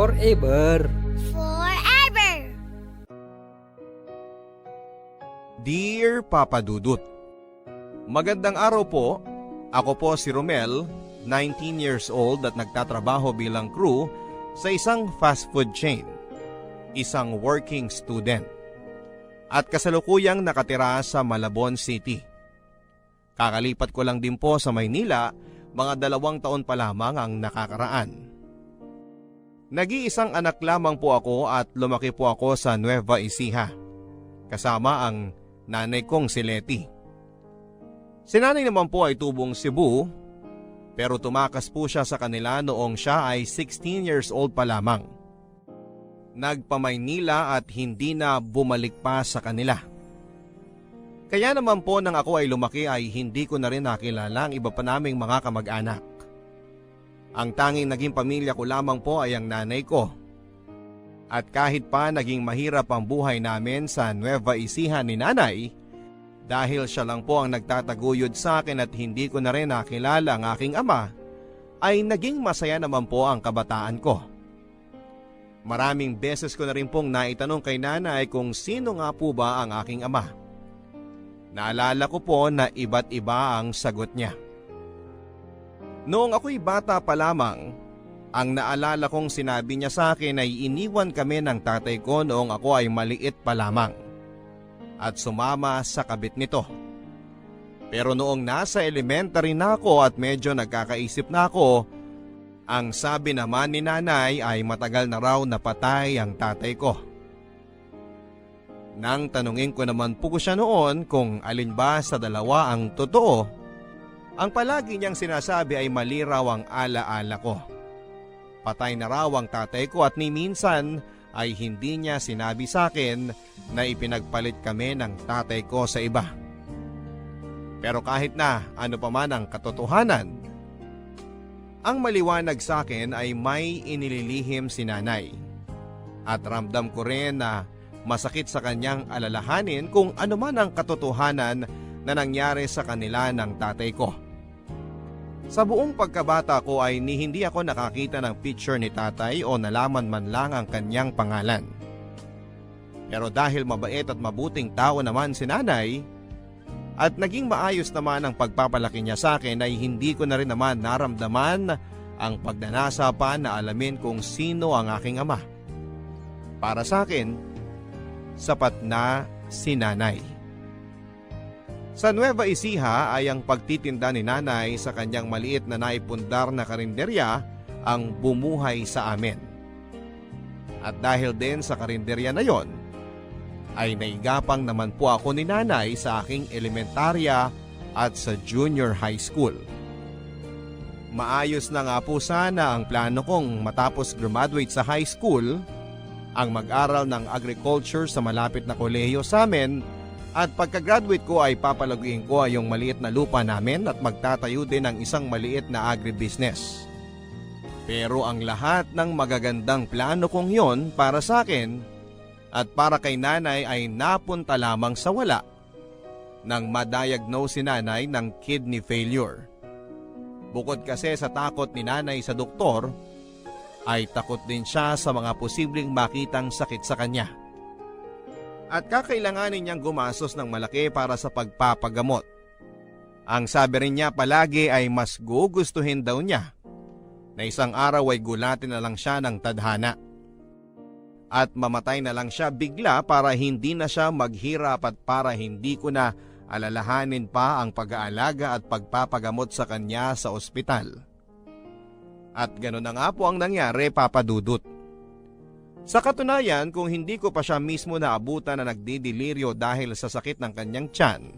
Forever. Forever. Dear Papa Dudut, magandang araw po. Ako po si Romel, 19 years old at nagtatrabaho bilang crew sa isang fast food chain. Isang working student. At kasalukuyang nakatira sa Malabon City. Kakalipat ko lang din po sa Maynila, mga 2 taon pa lamang ang nakakaraan. Nag-iisang anak lamang po ako at lumaki po ako sa Nueva Ecija, kasama ang nanay kong si Letty. Si nanay naman po ay tubong Cebu, pero tumakas po siya sa kanila noong siya ay 16 years old pa lamang. Nagpa-Maynila at hindi na bumalik pa sa kanila. Kaya naman po nang ako ay lumaki ay hindi ko na rin nakilala ang iba pa naming mga kamag-anak. Ang tanging naging pamilya ko lamang po ay ang nanay ko. At kahit pa naging mahirap ang buhay namin sa Nueva Ecija ni nanay, dahil siya lang po ang nagtataguyod sa akin at hindi ko na rin nakilala ang aking ama, ay naging masaya naman po ang kabataan ko. Maraming beses ko na rin pong naitanong kay nanay kung sino nga po ba ang aking ama. Naalala ko po na iba't iba ang sagot niya. Noong ako'y bata pa lamang, ang naalala kong sinabi niya sa akin ay iniwan kami ng tatay ko noong ako ay maliit pa lamang at sumama sa kabit nito. Pero noong nasa elementary na ako at medyo nagkakaisip na ako, ang sabi naman ni nanay ay matagal na raw napatay ang tatay ko. Nang tanungin ko naman po siya noon kung alin ba sa dalawa ang totoo, ang palagi niyang sinasabi ay mali raw ang alaala ko. Patay na raw ang tatay ko at ni minsan ay hindi niya sinabi sa akin na ipinagpalit kami ng tatay ko sa iba. Pero kahit na ano pa man ang katotohanan, ang maliwanag sa akin ay may inililihim si nanay. At ramdam ko rin na masakit sa kanyang alalahanin kung ano man ang katotohanan na nangyari sa kanila ng tatay ko. Sa buong pagkabata ko ay hindi ako nakakita ng picture ni tatay o nalaman man lang ang kanyang pangalan. Pero dahil mabait at mabuting tao naman si nanay at naging maayos naman ang pagpapalaki niya sa akin ay hindi ko na rin naman naramdaman ang pagnanasa pa na alamin kung sino ang aking ama. Para sa akin, sapat na si nanay. Sa Nueva Ecija ay ang pagtitinda ni nanay sa kanyang maliit na naipundar na karinderya ang bumuhay sa amin. At dahil din sa karinderya na yon, ay naigapang naman po ako ni nanay sa aking elementarya at sa junior high school. Maayos na nga po sana ang plano kong matapos graduate sa high school, ang mag-aral ng agriculture sa malapit na kolehiyo sa amin, at pagka-graduate ko ay papalaguin ko ay yung maliit na lupa namin at magtatayo din ng isang maliit na agribusiness. Pero ang lahat ng magagandang plano kong yon para sa akin at para kay nanay ay napunta lamang sa wala nang ma-diagnose si nanay ng kidney failure. Bukod kasi sa takot ni nanay sa doktor, ay takot din siya sa mga posibleng makitang sakit sa kanya. At kakailanganin niyang gumastos ng malaki para sa pagpapagamot. Ang sabi rin niya palagi ay mas gugustuhin daw niya na isang araw ay gulatin na lang siya ng tadhana. At mamatay na lang siya bigla para hindi na siya maghirap at para hindi ko na alalahanin pa ang pag-aalaga at pagpapagamot sa kanya sa ospital. At gano'n na nga po ang nangyari, Papa Dudut. Sa katunayan, kung hindi ko pa siya mismo naabutan na nagdidiliryo dahil sa sakit ng kanyang tiyan,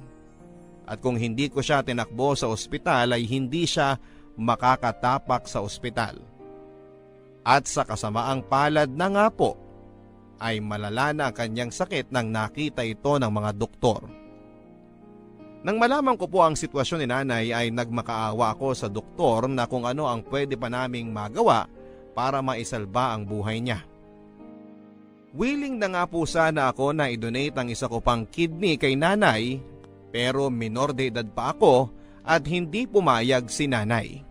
at kung hindi ko siya tinakbo sa ospital ay hindi siya makakatapak sa ospital. At sa kasamaang palad na nga po, ay malala na ang kanyang sakit nang nakita ito ng mga doktor. Nang malaman ko po ang sitwasyon ni nanay ay nagmakaawa ako sa doktor na kung ano ang pwede pa naming magawa para maisalba ang buhay niya. Willing na nga po sana ako na i-donate ang isa ko pang kidney kay nanay, pero minor de edad pa ako at hindi pumayag si nanay.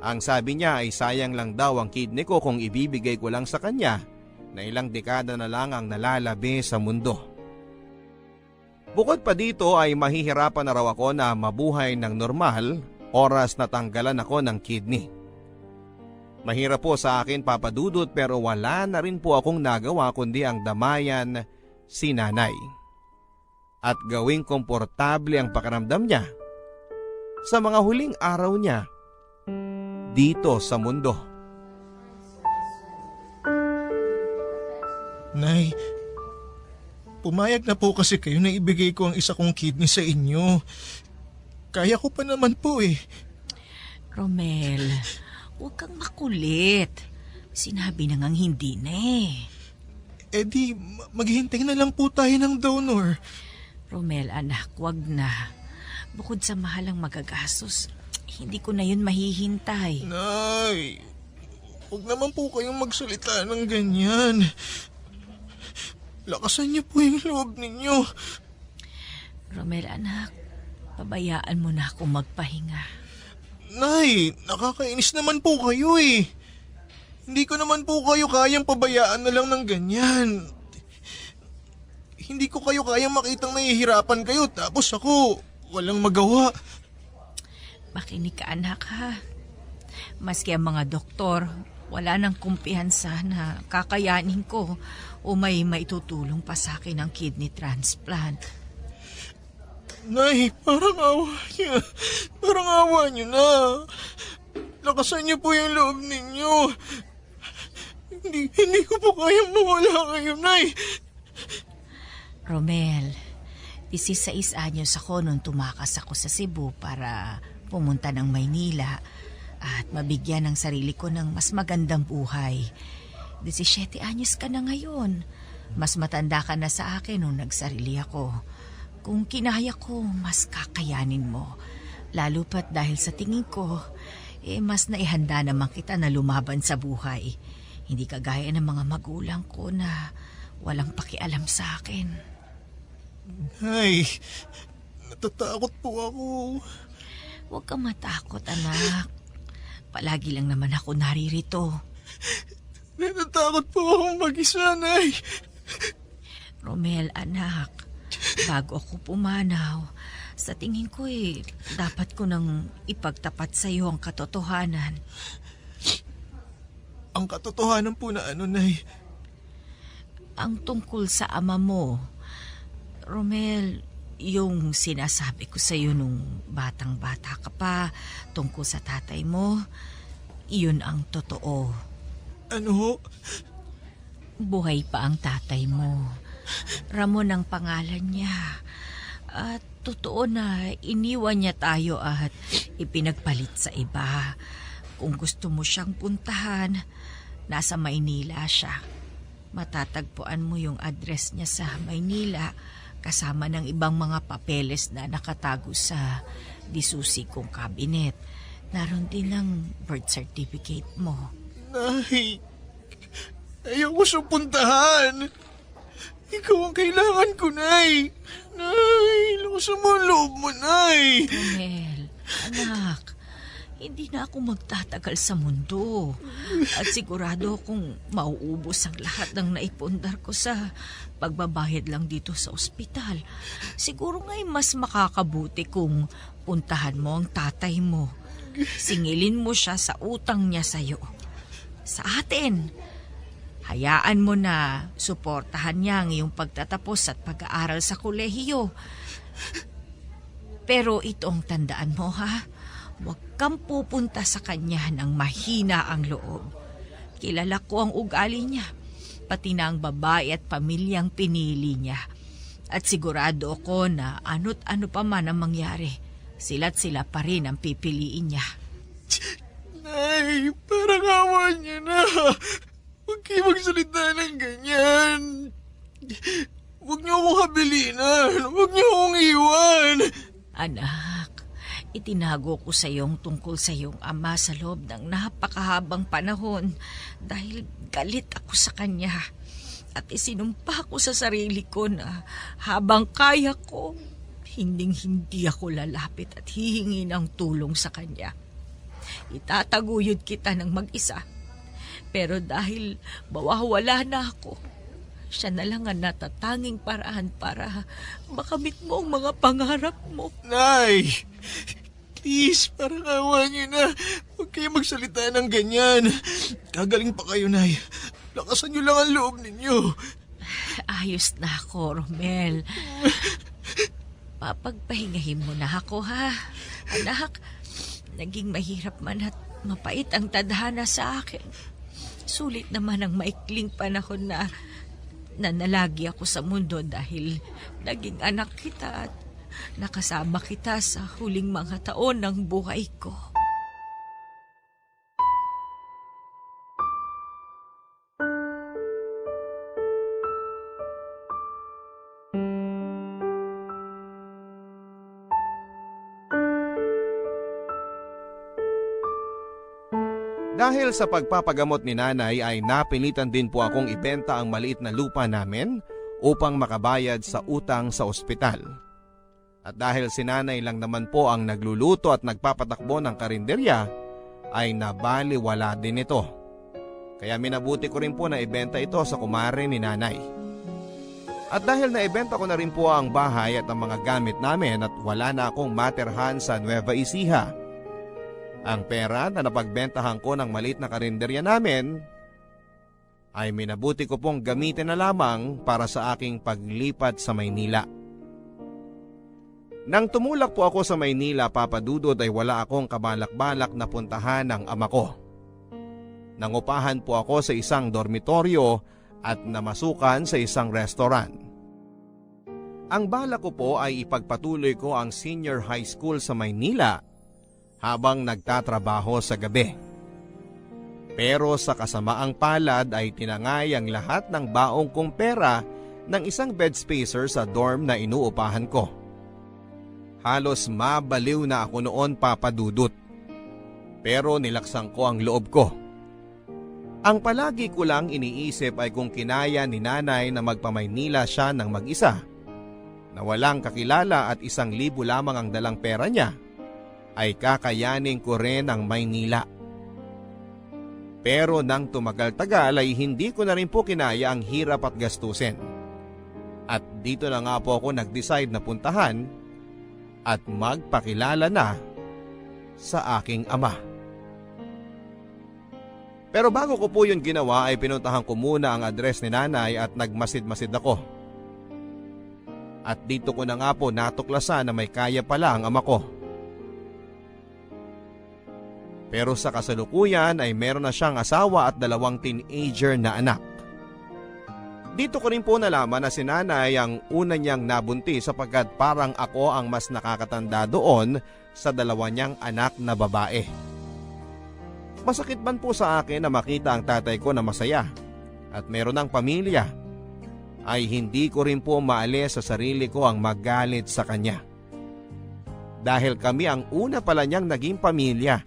Ang sabi niya ay sayang lang daw ang kidney ko kung ibibigay ko lang sa kanya na ilang dekada na lang ang nalalabi sa mundo. Bukod pa dito ay mahihirapan na raw ako na mabuhay ng normal oras na tanggalan ako ng kidney. Mahirap po sa akin papadudot pero wala na rin po akong nagawa kundi ang damayan si nanay. At gawing komportable ang pakiramdam niya sa mga huling araw niya dito sa mundo. Nay, pumayag na po kasi kayo na ibigay ko ang isa kong kidney sa inyo. Kaya ko pa naman po eh. Romel, huwag kang makulit. Sinabi na ngang hindi na eh. Eh di, maghihintay na lang po tayo ng donor. Romel, anak, wag na. Bukod sa mahalang magagastos, hindi ko na yun mahihintay. Nay, huwag naman po kayong magsalita ng ganyan. Lakasan niyo po yung loob ninyo. Romel, anak, pabayaan mo na akong magpahinga. Nay, nakakainis naman po kayo eh. Hindi ko naman po kayo kayang pabayaan na lang ng ganyan. Hindi ko kayo kayang makitang nahihirapan kayo tapos ako walang magawa. Makinig ka, anak, ha? Maski ang mga doktor, wala nang kumpiyansa na kakayanin ko o may maitutulong pa sa akin ang kidney transplant. Nay, parang awa niyo. Parang awa niyo na. Lakasan niyo po yung loob ninyo. Hindi ko po kayang mawala kayo, Nay. Romel, 16 anyos ako nung tumakas ako sa Cebu para pumunta ng Maynila at mabigyan ng sarili ko ng mas magandang buhay. 17 anyos ka na ngayon. Mas matanda ka na sa akin nung nagsarili ako. Kung kinaya ko, mas kakayanin mo. Lalo pat dahil sa tingin ko, mas naihanda naman kita na lumaban sa buhay. Hindi kagaya ng mga magulang ko na walang pakialam sa akin. Nay, natatakot po ako. Huwag kang matakot, anak. Palagi lang naman ako naririto. Natatakot po akong mag-isa, Nay. Romel, anak, bago ako pumanaw, sa tingin ko dapat ko nang ipagtapat sa iyo ang katotohanan. Ang katotohanan po na ano, Nay? Ang tungkol sa ama mo. Romel, yung sinasabi ko sa iyo nung batang-bata ka pa tungkol sa tatay mo, iyon ang totoo. Ano ho? Buhay pa ang tatay mo. Ramon ang pangalan niya. At totoo na iniwan niya tayo at ipinagpalit sa iba. Kung gusto mo siyang puntahan, nasa Maynila siya. Matatagpuan mo yung address niya sa Maynila kasama ng ibang mga papeles na nakatago sa disusi kong cabinet. Naroon din ang birth certificate mo. Nay, ayoko siyang puntahan. Ikaw ang kailangan ko, Nay. Nay, lakasan mo ang loob mo, Nay. Romel, anak, hindi na ako magtatagal sa mundo. At sigurado akong mauubos ang lahat ng naipundar ko sa pagbabayad lang dito sa ospital. Siguro nga'y mas makakabuti kung puntahan mo ang tatay mo. Singilin mo siya sa utang niya sa'yo. Sa atin, hayaan mo na suportahan niya ang iyong pagtatapos at pag-aaral sa kolehiyo. Pero ito ang tandaan mo, ha? Huwag kang pupunta sa kanya ng mahina ang loob. Kilala ko ang ugali niya, pati na ang babae at pamilyang pinili niya. At sigurado ako na ano't ano pa man ang mangyari, sila't sila pa rin ang pipiliin niya. Nay, parang awa niyo na. Huwag kayo magsalita ng ganyan. Huwag niyo akong habilinan. Huwag niyo akong iwan. Anak, itinago ko sa iyong tungkol sa iyong ama sa loob ng napakahabang panahon dahil galit ako sa kanya. At isinumpa ko sa sarili ko na habang kaya ko, hindi ako lalapit at hihingi ng tulong sa kanya. itataguyod kita ng mag-isa. Pero dahil mawawala na ako, siya na lang ang natatanging paraan para makamit mo ang mga pangarap mo. Nay! Please, parang awa niyo na. Huwag kayo magsalita ng ganyan. Gagaling pa kayo, Nay. Lakasan niyo lang ang loob ninyo. Ayos na ako, Romel. Papagpahingahin mo na ako, ha? Anak, naging mahirap man at mapait ang tadhana sa akin. Sulit naman ang maikling panahon na nanalagi ako sa mundo dahil naging anak kita at nakasama kita sa huling mga taon ng buhay ko. Dahil sa pagpapagamot ni nanay ay napilitan din po akong ibenta ang maliit na lupa namin upang makabayad sa utang sa ospital. At dahil si nanay lang naman po ang nagluluto at nagpapatakbo ng karinderya, ay nabaliwala din ito. Kaya minabuti ko rin po na ibenta ito sa kumare ni nanay. At dahil naibenta ko na rin po ang bahay at ang mga gamit namin at wala na akong materhan sa Nueva Ecija, ang pera na napagbentahan ko ng maliit na karinderya namin ay minabuti ko pong gamitin na lamang para sa aking paglipat sa Maynila. Nang tumulak po ako sa Maynila, Papa Dudut, ay wala akong kabalak-balak na puntahan ng ama ko. Nangupahan po ako sa isang dormitoryo at namasukan sa isang restaurant. Ang balak ko po ay ipagpatuloy ko ang senior high school sa Maynila habang nagtatrabaho sa gabi. Pero sa kasamaang palad ay tinangay ang lahat ng baong kong pera ng isang bed spacer sa dorm na inuupahan ko. Halos mabaliw na ako noon, Papa Dudut. Pero nilaksan ko ang loob ko. Ang palagi ko lang iniisip ay kung kinaya ni nanay na magpamaynila siya ng mag-isa, na walang kakilala at 1,000 lamang ang dalang pera niya, ay kakayanin ko rin ang Maynila. Pero nang tumagal-tagal ay hindi ko na rin po kinaya ang hirap at gastusin. At dito na nga po ako nag-decide na puntahan at magpakilala na sa aking ama. Pero bago ko po yun ginawa ay pinuntahan ko muna ang address ni nanay at nagmasid-masid ako. At dito ko na nga po natuklasan na may kaya pala ang ama ko. Pero sa kasalukuyan ay meron na siyang asawa at 2 teenager na anak. Dito ko rin po nalaman na si nanay ang una niyang nabunti sapagkat parang ako ang mas nakakatanda doon sa 2 niyang anak na babae. Masakit man po sa akin na makita ang tatay ko na masaya at meron ng pamilya, ay hindi ko rin po maalis sa sarili ko ang magalit sa kanya. Dahil kami ang una pala niyang naging pamilya.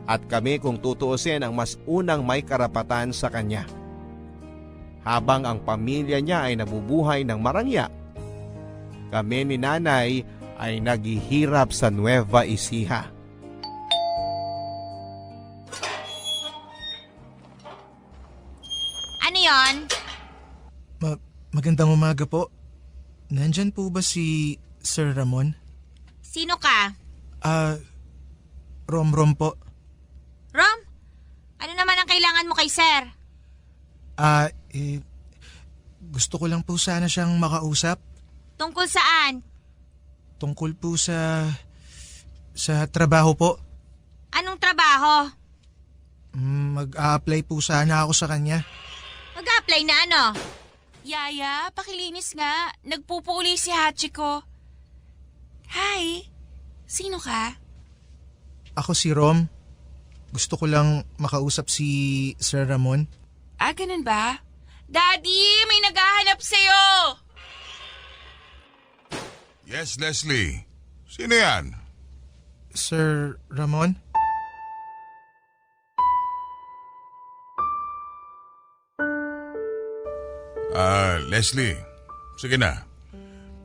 At kami kung tutuusin ang mas unang may karapatan sa kanya. Habang ang pamilya niya ay nabubuhay ng marangya, kami ni nanay ay naghihirap sa Nueva Ecija. Ano yon? Magandang umaga po. Nandyan po ba si Sir Ramon? Sino ka? Rom po. Rom? Ano naman ang kailangan mo kay Sir? Gusto ko lang po sana siyang makausap. Tungkol saan? Tungkol po sa trabaho po. Anong trabaho? Mag-a-apply po sana ako sa kanya. Mag-apply na ano? Yaya, pakilinis nga. Nagpupuli si Hachiko. Hi, sino ka? Ako si Rom. Gusto ko lang makausap si Sir Ramon. Ganun ba? Daddy, may naghahanap sa'yo! Yes, Leslie. Sino yan? Sir Ramon? Leslie. Sige na.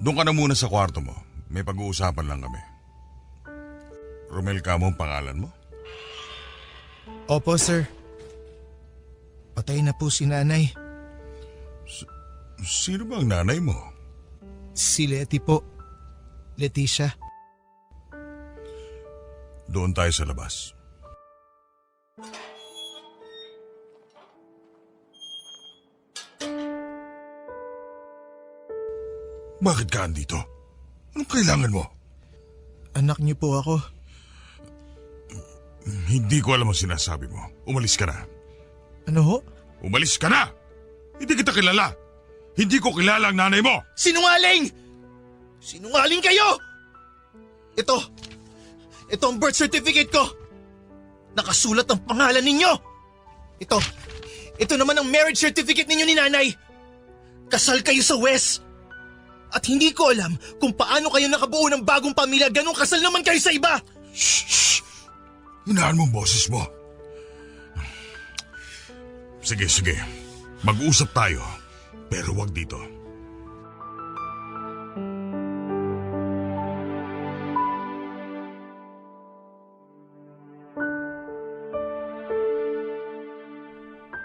Doon ka na muna sa kwarto mo. May pag-uusapan lang kami. Romel ka mo ang pangalan mo? Opo, sir. Patay na po si nanay. Sino ba ang nanay mo? Si Letty po. Leticia. Doon tayo sa labas. Bakit ka andito? Anong kailangan mo? Anak niyo po ako. Hindi ko alam ang sinasabi mo. Umalis ka na. Ano ho? Umalis ka na! Hindi kita kilala! Hindi ko kilala ang nanay mo! Sinungaling! Sinungaling kayo! Ito ang birth certificate ko! Nakasulat ang pangalan ninyo! Ito naman ang marriage certificate ninyo ni nanay! Kasal kayo sa West! At hindi ko alam kung paano kayo nakabuo ng bagong pamilya, ganun kasal naman kayo sa iba! Shh! Hinaan mo ang boses mo. Sige. Mag-usap tayo. Pero wag dito.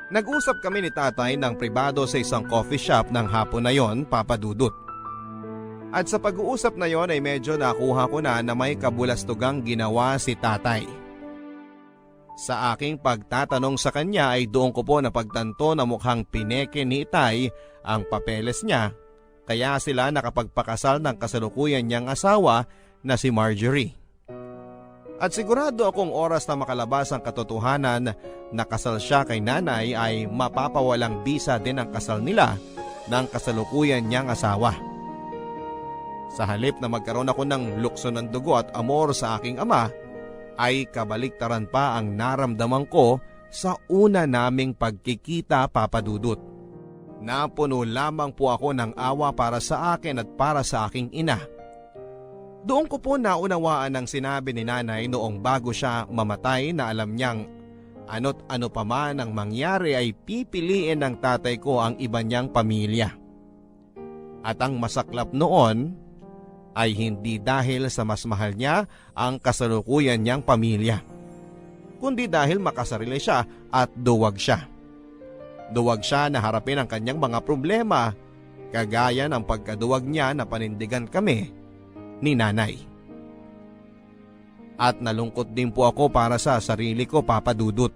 Nag-usap kami ni tatay ng pribado sa isang coffee shop ng hapon na yon, Papa Dudut. At sa pag-uusap na yon ay medyo nakuha ko na may kabulastugang ginawa si tatay. Sa aking pagtatanong sa kanya ay doon ko po napagtanto na mukhang pineke ni Itay ang papeles niya, kaya sila nakapagpakasal ng kasalukuyan niyang asawa na si Marjorie. At sigurado akong oras na makalabas ang katotohanan na kasal siya kay nanay ay mapapawalang bisa din ang kasal nila ng kasalukuyan niyang asawa. Sa halip na magkaroon ako ng lukso ng dugo at amor sa aking ama, ay kabaliktaran pa ang naramdaman ko sa una naming pagkikita, Papa Dudut. Napuno lamang po ako ng awa para sa akin at para sa aking ina. Doon ko po naunawaan ang sinabi ni nanay noong bago siya mamatay na alam niyang ano't ano pa man ang mangyari ay pipiliin ng tatay ko ang iba niyang pamilya. At ang masaklap noon ay hindi dahil sa mas mahal niya ang kasalukuyan niyang pamilya, kundi dahil makasarili siya at duwag siya. Duwag siya na harapin ang kanyang mga problema, kagaya ng pagkaduwag niya na panindigan kami ni nanay. At nalungkot din po ako para sa sarili ko, Papa Dudut.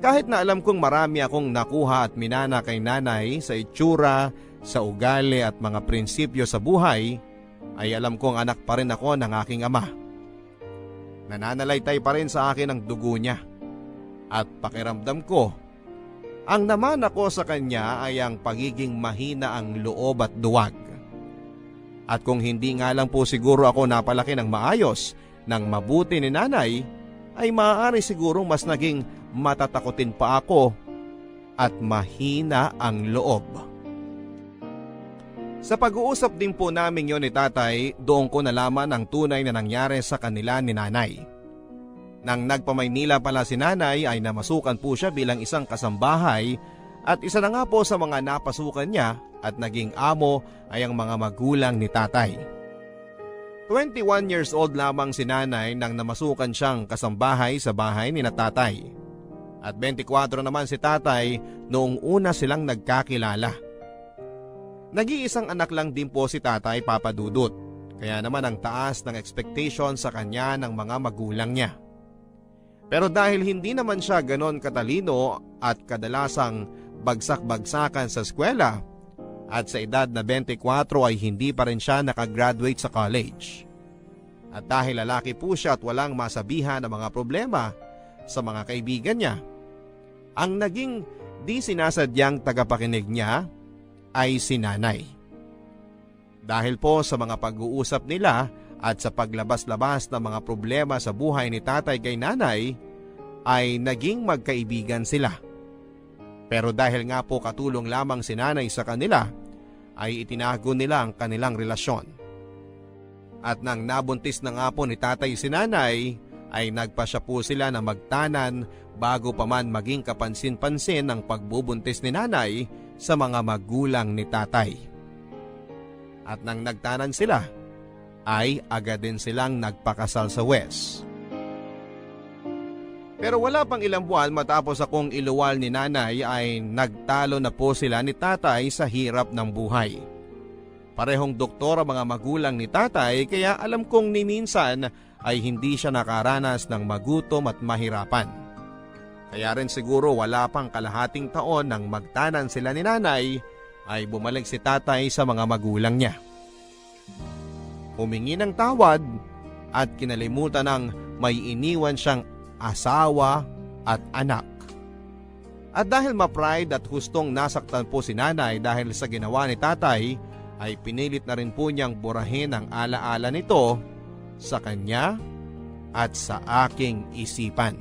Kahit na alam kong marami akong nakuha at minana kay nanay sa itsura, sa ugali at mga prinsipyo sa buhay, ay alam kong anak pa rin ako ng aking ama. Nananalaytay pa rin sa akin ang dugo niya. At pakiramdam ko, ang naman ako sa kanya ay ang pagiging mahina ang loob at duwag. At kung hindi nga lang po siguro ako napalaki ng maayos, ng mabuti ni nanay, ay maaari sigurong mas naging matatakotin pa ako at mahina ang loob. Sa pag-uusap din po namin yon ni tatay, doon ko nalaman ang tunay na nangyari sa kanila ni nanay. Nang nagpamaynila pala si nanay ay namasukan po siya bilang isang kasambahay at isa na nga po sa mga napasukan niya at naging amo ay ang mga magulang ni tatay. 21 years old lamang si nanay nang namasukan siyang kasambahay sa bahay ni tatay. At 24 naman si tatay noong una silang nagkakilala. Nag-iisang anak lang din po si tatay, Papa Dudut, kaya naman ang taas ng expectation sa kanya ng mga magulang niya. Pero dahil hindi naman siya ganon katalino at kadalasang bagsak-bagsakan sa eskwela, at sa edad na 24 ay hindi pa rin siya nakagraduate sa college. At dahil lalaki po siya at walang masabihan ng mga problema sa mga kaibigan niya, ang naging di sinasadyang tagapakinig niya ay si nanay. Dahil po sa mga pag-uusap nila at sa paglabas-labas ng mga problema sa buhay ni tatay kay nanay, ay naging magkaibigan sila. Pero dahil nga po katulong lamang si nanay sa kanila, ay itinago nila ang kanilang relasyon. At nang nabuntis na nga po ni tatay si nanay, ay nagpasya po sila na magtanan bago pa man maging kapansin-pansin ang pagbubuntis ni nanay sa mga magulang ni tatay. At nang nagtanan sila, ay agad din silang nagpakasal sa West. Pero wala pang ilang buwan matapos akong iluwal ni nanay ay nagtalo na po sila ni tatay sa hirap ng buhay. Parehong doktor ang mga magulang ni tatay kaya alam kong ni minsan ay hindi siya nakaranas ng magutom at mahirapan. Kaya rin siguro wala pang kalahating taon nang magtanan sila ni nanay ay bumalik si tatay sa mga magulang niya. Humingi ng tawad at kinalimutan ng may iniwan siyang asawa at anak. At dahil ma-pride at hustong nasaktan po si nanay dahil sa ginawa ni tatay, ay pinilit na rin po niyang burahin ang alaala nito sa kanya at sa aking isipan.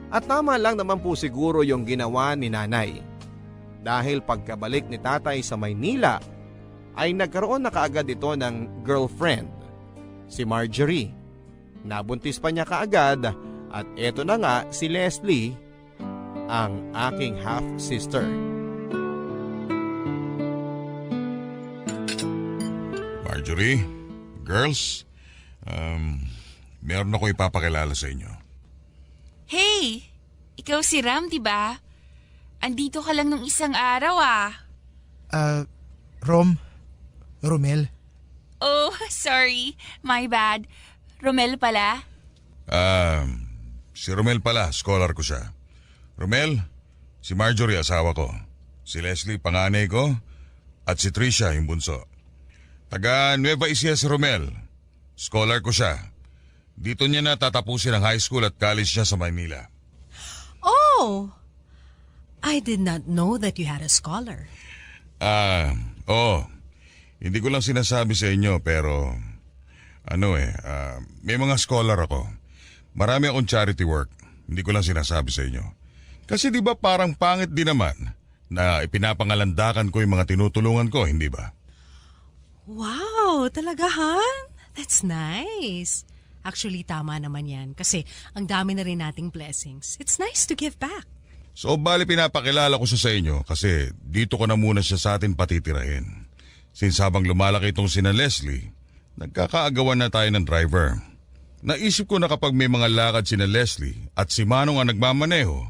At tama lang naman po siguro yung ginawa ni nanay. Dahil pagkabalik ni tatay sa Maynila, ay nagkaroon na kaagad ito ng girlfriend, si Marjorie. Nabuntis pa niya kaagad at eto na nga si Leslie, ang aking half-sister. Marjorie, girls, meron ako ipapakilala sa inyo. Hey! Ikaw si Ram, di ba? Andito ka lang nung isang araw Romel. Oh, sorry. My bad. Romel pala? Si Romel pala, scholar ko siya. Romel, si Marjorie asawa ko. Si Leslie panganay ko at si Tricia yung bunso. Taga Nueva Ecija si Romel. Scholar ko siya. Dito niya na tatapusin ang high school at college niya sa Manila. Oh! I did not know that you had a scholar. Hindi ko lang sinasabi sa inyo pero may mga scholar ako. Marami akong charity work. Hindi ko lang sinasabi sa inyo. Kasi di ba parang pangit din naman na ipinapangalandakan ko yung mga tinutulungan ko, hindi ba? Wow! Talaga, Han? That's nice. Actually, tama naman yan. Kasi ang dami na rin nating blessings. It's nice to give back. So bali pinapakilala ko siya sa inyo kasi dito ko na muna siya sa atin patitirahin. Since habang lumalaki itong sina Leslie, nagkakaagawan na tayo ng driver. Naisip ko na kapag may mga lakad sina Leslie at si Manong ang nagmamaneho,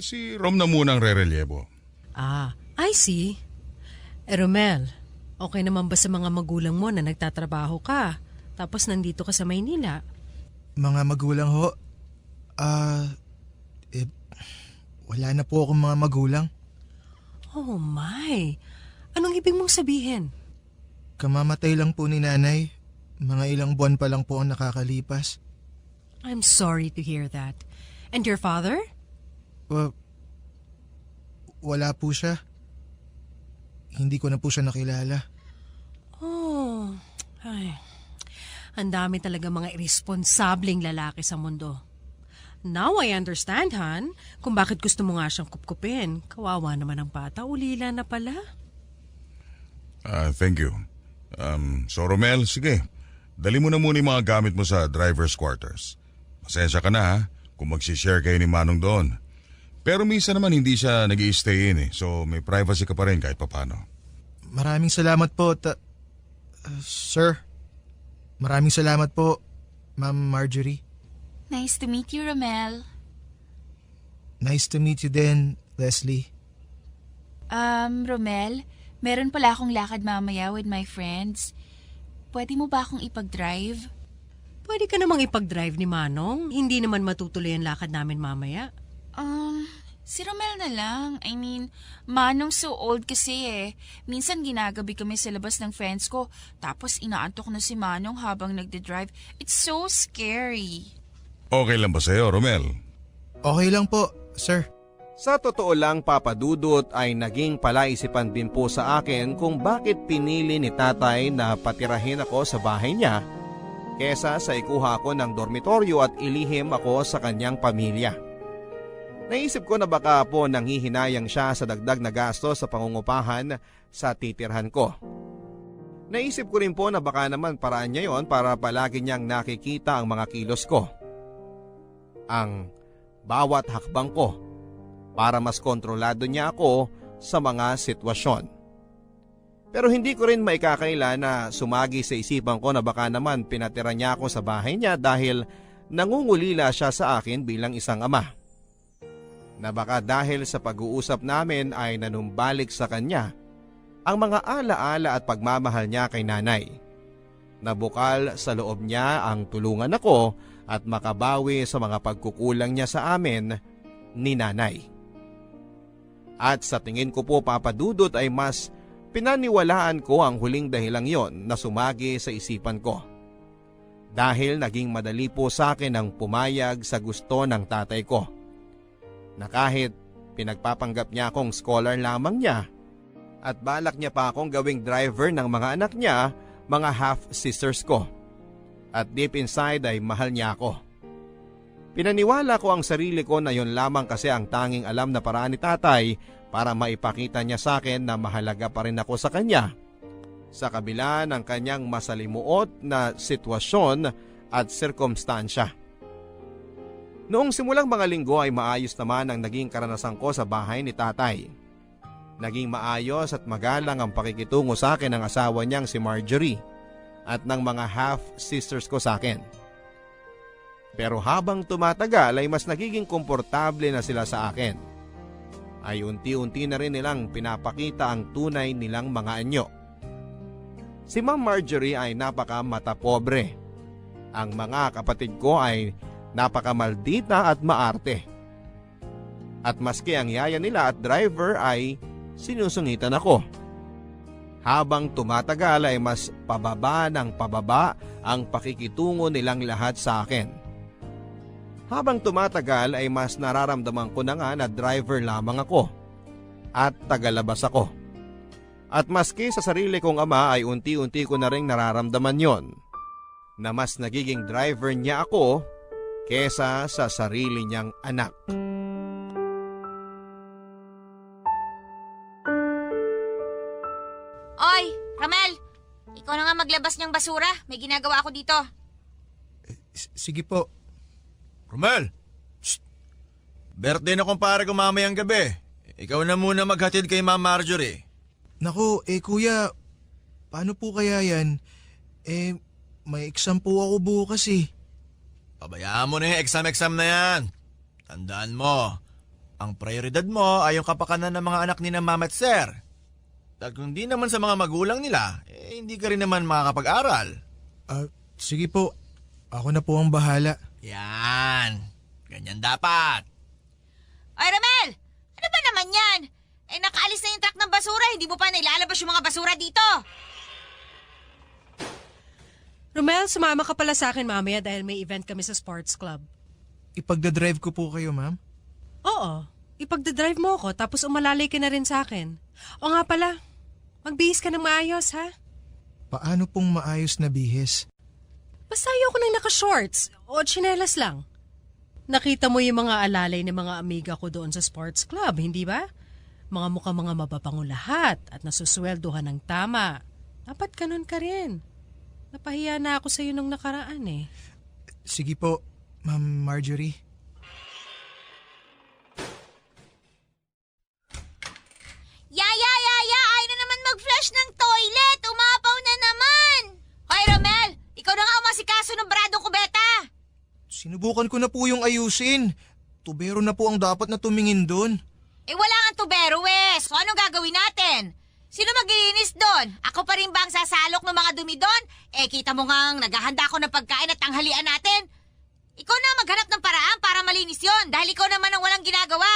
si Rom na munang re-relievo. I see. Romel, okay naman ba sa mga magulang mo na nagtatrabaho ka? Tapos nandito ka sa Maynila? Mga magulang ho? Wala na po akong mga magulang. Oh my! Anong ibig mong sabihin? Kamamatay lang po ni nanay. Mga ilang buwan pa lang po ang nakakalipas. I'm sorry to hear that. And your father? Wala po siya. Hindi ko na po siya nakilala. Oh, ay. Ang dami talaga mga irresponsableng lalaki sa mundo. Now I understand, Han, kung bakit gusto mo nga siyang kupkupin. Kawawa naman ang bata, ulila na pala. Thank you. So Romel, sige. Dali mo na muna yung mga gamit mo sa driver's quarters. Pasensya ka na ha, kung magsishare kayo ni Manong doon. Pero minsan naman hindi siya nag-i-stay in so may privacy ka pa rin kahit papano. Maraming salamat po, sir. Maraming salamat po, Ma'am Marjorie. Nice to meet you, Romel. Nice to meet you din, Leslie. Romel, meron pala akong lakad mamaya with my friends. Pwede mo ba akong ipag-drive? Pwede ka namang ipag-drive ni Manong. Hindi naman matutuloy ang lakad namin mamaya. Si Romel na lang. I mean, Manong so old kasi Minsan ginagabi kami sa labas ng friends ko, tapos inaantok na si Manong habang nagde-drive. It's so scary. Okay lang ba sa'yo, Romel? Okay lang po, sir. Sa totoo lang, Papa Dudut, ay naging palaisipan din po sa akin kung bakit pinili ni tatay na patirahin ako sa bahay niya kesa sa ikuha ako ng dormitoryo at ilihim ako sa kanyang pamilya. Naisip ko na baka po nanghihinayang siya sa dagdag na gasto sa pangungupahan sa titirhan ko. Naisip ko rin po na baka naman paraan niya yon para palagi niyang nakikita ang mga kilos ko. Ang bawat hakbang ko para mas kontrolado niya ako sa mga sitwasyon. Pero hindi ko rin maikakaila na sumagi sa isipan ko na baka naman pinatira niya ako sa bahay niya dahil nangungulila siya sa akin bilang isang ama. Na baka dahil sa pag-uusap namin ay nanumbalik sa kanya ang mga alaala at pagmamahal niya kay nanay. Nabukal sa loob niya ang tulungan ako at makabawi sa mga pagkukulang niya sa amin ni nanay. At sa tingin ko po, Papa Dudut, ay mas pinaniwalaan ko ang huling dahilang yon na sumagi sa isipan ko. Dahil naging madali po sa akin ang pumayag sa gusto ng tatay ko. Na kahit pinagpapanggap niya akong scholar lamang niya at balak niya pa akong gawing driver ng mga anak niya, mga half-sisters ko. At deep inside ay mahal niya ako. Pinaniwala ko ang sarili ko na yon lamang kasi ang tanging alam na paraan ni tatay para maipakita niya sa akin na mahalaga pa rin ako sa kanya. Sa kabila ng kanyang masalimuot na sitwasyon at sirkumstansya. Noong simulang mga linggo ay maayos naman ang naging karanasan ko sa bahay ni tatay. Naging maayos at magalang ang pakikitungo sa akin ng asawa niyang si Marjorie at ng mga half-sisters ko sa akin. Pero habang tumatagal ay mas nagiging komportable na sila sa akin. Ay unti-unti na rin nilang pinapakita ang tunay nilang mga anyo. Si Ma'am Marjorie ay napaka matapobre. Ang mga kapatid ko ay napakamaldita at maarte. At maski ang yaya nila at driver ay sinusungitan ako. Habang tumatagal ay mas pababa ng pababa ang pakikitungo nilang lahat sa akin. Habang tumatagal ay mas nararamdaman ko na nga na driver lamang ako at tagalabas ako. At maski sa sarili kong ama ay unti-unti ko na rin nararamdaman yon na mas nagiging driver niya ako kesa sa sarili niyang anak. Oy, Ramel! Ikaw na nga maglabas ng basura. May ginagawa ako dito. Sige po. Romel! Shh! Birthday na kumpare ko mamayang gabi. Ikaw na muna maghatid kay Ma'am Marjorie. Naku, kuya, paano po kaya yan? May exam po ako bukas eh. Pabayaan mo na yung exam na yan. Tandaan mo, ang prioridad mo ay yung kapakanan ng mga anak ni na Ma'am at Sir. Dahil kung di naman sa mga magulang nila, hindi ka rin naman makakapag-aral. Sige po, ako na po ang bahala. Yan. Ganyan dapat. Oy, Ramel! Ano ba naman yan? Nakaalis na yung truck ng basura. Hindi mo pa nailalabas yung mga basura dito. Romel, sumama ka pala sa akin mamaya dahil may event kami sa sports club. Ipagdadrive ko po kayo, ma'am? Oo, ipagdadrive mo ako tapos umalalay ka na rin sa akin. O nga pala, magbihis ka ng maayos ha? Paano pong maayos na bihis? Basta ayoko nang naka-shorts o tsinelas lang. Nakita mo yung mga alalay ng mga amiga ko doon sa sports club, hindi ba? Mga mababango lahat at nasusweldohan ng tama. Dapat ganun ka rin. Napahiya na ako sa iyo nung nakaraan eh. Sige po, Ma'am Marjorie. Yaya! Ayaw na naman mag-flush ng toilet! Umapaw na naman! Hoy, Ramel! Ikaw na nga umasikaso ng baradong kubeta! Sinubukan ko na po yung ayusin. Tubero na po ang dapat na tumingin doon. Wala nga tubero, So anong gagawin natin? Sino maglilinis doon? Ako pa rin ba ang sasalok ng mga dumi doon? Kita mo nga naghahanda ako ng pagkain at tanghalian natin. Ikaw na maghanap ng paraan para malinis yon dahil ikaw naman ang walang ginagawa.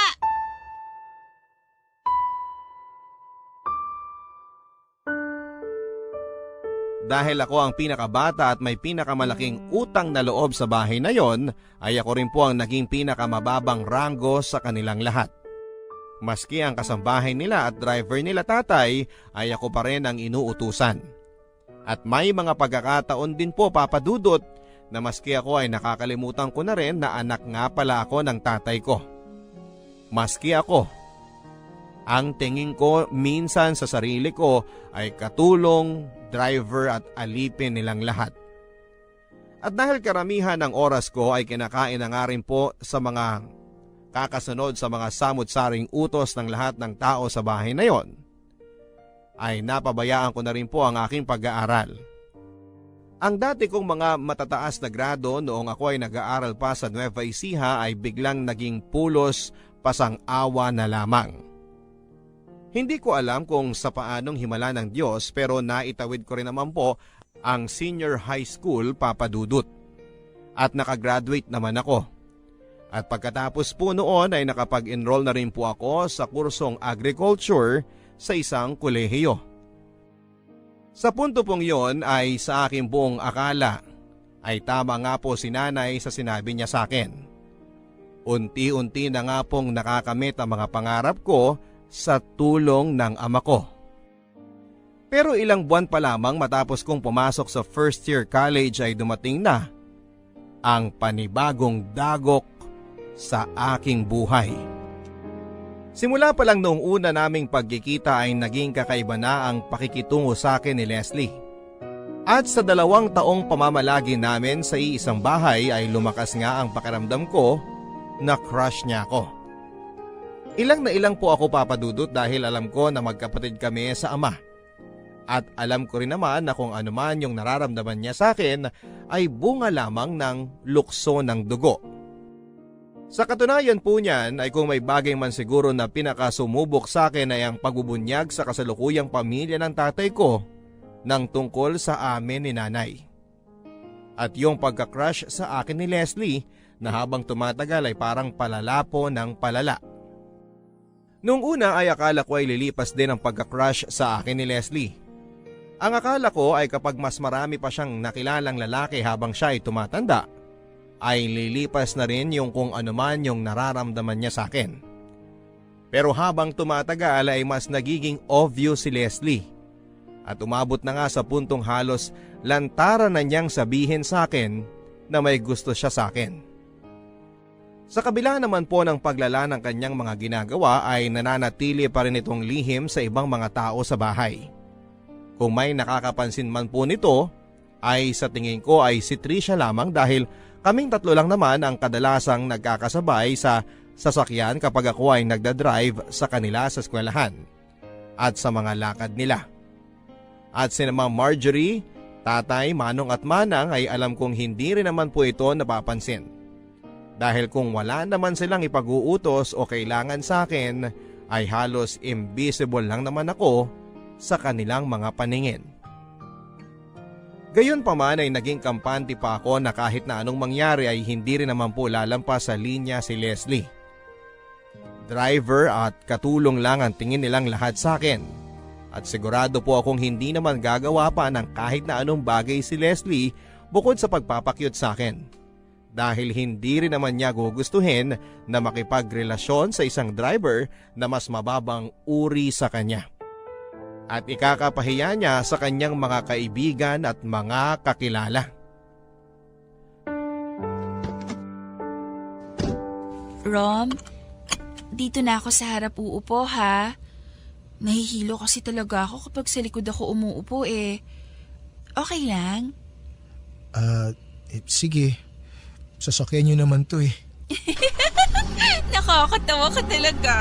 Dahil ako ang pinakabata at may pinakamalaking utang na loob sa bahay na yon, ay ako rin po ang naging pinakamababang ranggo sa kanilang lahat. Maski ang kasambahay nila at driver nila tatay ay ako pa rin ang inuutusan. At may mga pagkakataon din po, Papa Dudut, na maski ako ay nakakalimutan ko na rin na anak nga pala ako ng tatay ko. Maski ako, ang tingin ko minsan sa sarili ko ay katulong, driver at alipin nilang lahat. At dahil karamihan ng oras ko ay kinakain na nga rin po sa mga kakasunod sa mga samut-saring utos ng lahat ng tao sa bahay na yon, ay napabayaan ko na rin po ang aking pag-aaral. Ang dati kong mga matataas na grado noong ako ay nag-aaral pa sa Nueva Ecija ay biglang naging pulos pasang-awa na lamang. Hindi ko alam kung sa paanong himala ng Diyos pero naitawid ko rin naman po ang senior high school, Papa Dudut. At nakagraduate naman ako. At pagkatapos po noon ay nakapag-enroll na rin po ako sa kursong agriculture sa isang kolehiyo. Sa punto pong yon ay sa aking buong akala ay tama nga po si nanay sa sinabi niya sa akin. Unti-unti na nga pong nakakamit ang mga pangarap ko sa tulong ng ama ko. Pero ilang buwan pa lamang matapos kong pumasok sa first year college ay dumating na ang panibagong dagok sa aking buhay. Simula pa lang noong una naming pagkikita ay naging kakaiba na ang pakikitungo sa akin ni Leslie. At sa 2 taong pamamalagi namin sa iisang bahay ay lumakas nga ang pakiramdam ko na crush niya ako. Ilang na ilang po ako, Papa Dudut, dahil alam ko na magkapatid kami sa ama. At alam ko rin naman na kung ano man yung nararamdaman niya sa akin ay bunga lamang ng lukso ng dugo. Sa katunayan po niyan ay kung may bagay man siguro na pinakasumubok sa akin ay ang pagbubunyag sa kasalukuyang pamilya ng tatay ko nang tungkol sa amin ni nanay. At yung pagka-crush sa akin ni Leslie na habang tumatagal ay parang palala po ng palala. Noong una ay akala ko ay lilipas din ang pagka-crush sa akin ni Leslie. Ang akala ko ay kapag mas marami pa siyang nakilalang lalaki habang siya ay tumatanda, ay lilipas na rin yung kung ano man yung nararamdaman niya sa akin. Pero habang tumatagal ay mas nagiging obvious si Leslie. At umabot na nga sa puntong halos lantaran na niyang sabihin sa akin na may gusto siya sa akin. Sa kabila naman po ng paglala ng kanyang mga ginagawa ay nananatili pa rin itong lihim sa ibang mga tao sa bahay. Kung may nakakapansin man po nito ay sa tingin ko ay si Trisha lamang dahil kaming 3 lang naman ang kadalasang nagkakasabay sa sasakyan kapag ako ay nagdadrive sa kanila sa eskwelahan at sa mga lakad nila. At sina Ma'am Marjorie, Tatay, Manong at Manang ay alam kong hindi rin naman po ito napapansin. Dahil kung wala naman silang ipag-uutos o kailangan sa akin ay halos invisible lang naman ako sa kanilang mga paningin. Gayon pa man ay naging kampante pa ako na kahit na anong mangyari ay hindi rin naman po lalampas sa linya si Leslie. Driver at katulong lang ang tingin nilang lahat sa akin. At sigurado po akong hindi naman gagawa pa ng kahit na anong bagay si Leslie bukod sa pagpapakyut sa akin. Dahil hindi rin naman niya gugustuhin na makipagrelasyon sa isang driver na mas mababang uri sa kanya. At ikakapahiya niya sa kanyang mga kaibigan at mga kakilala. Rom, dito na ako sa harap uupo ha. Nahihilo kasi talaga ako kapag sa likod ako umuupo eh. Okay lang? Sige. Sasakyan niyo naman to eh. Nakakatawa ka talaga.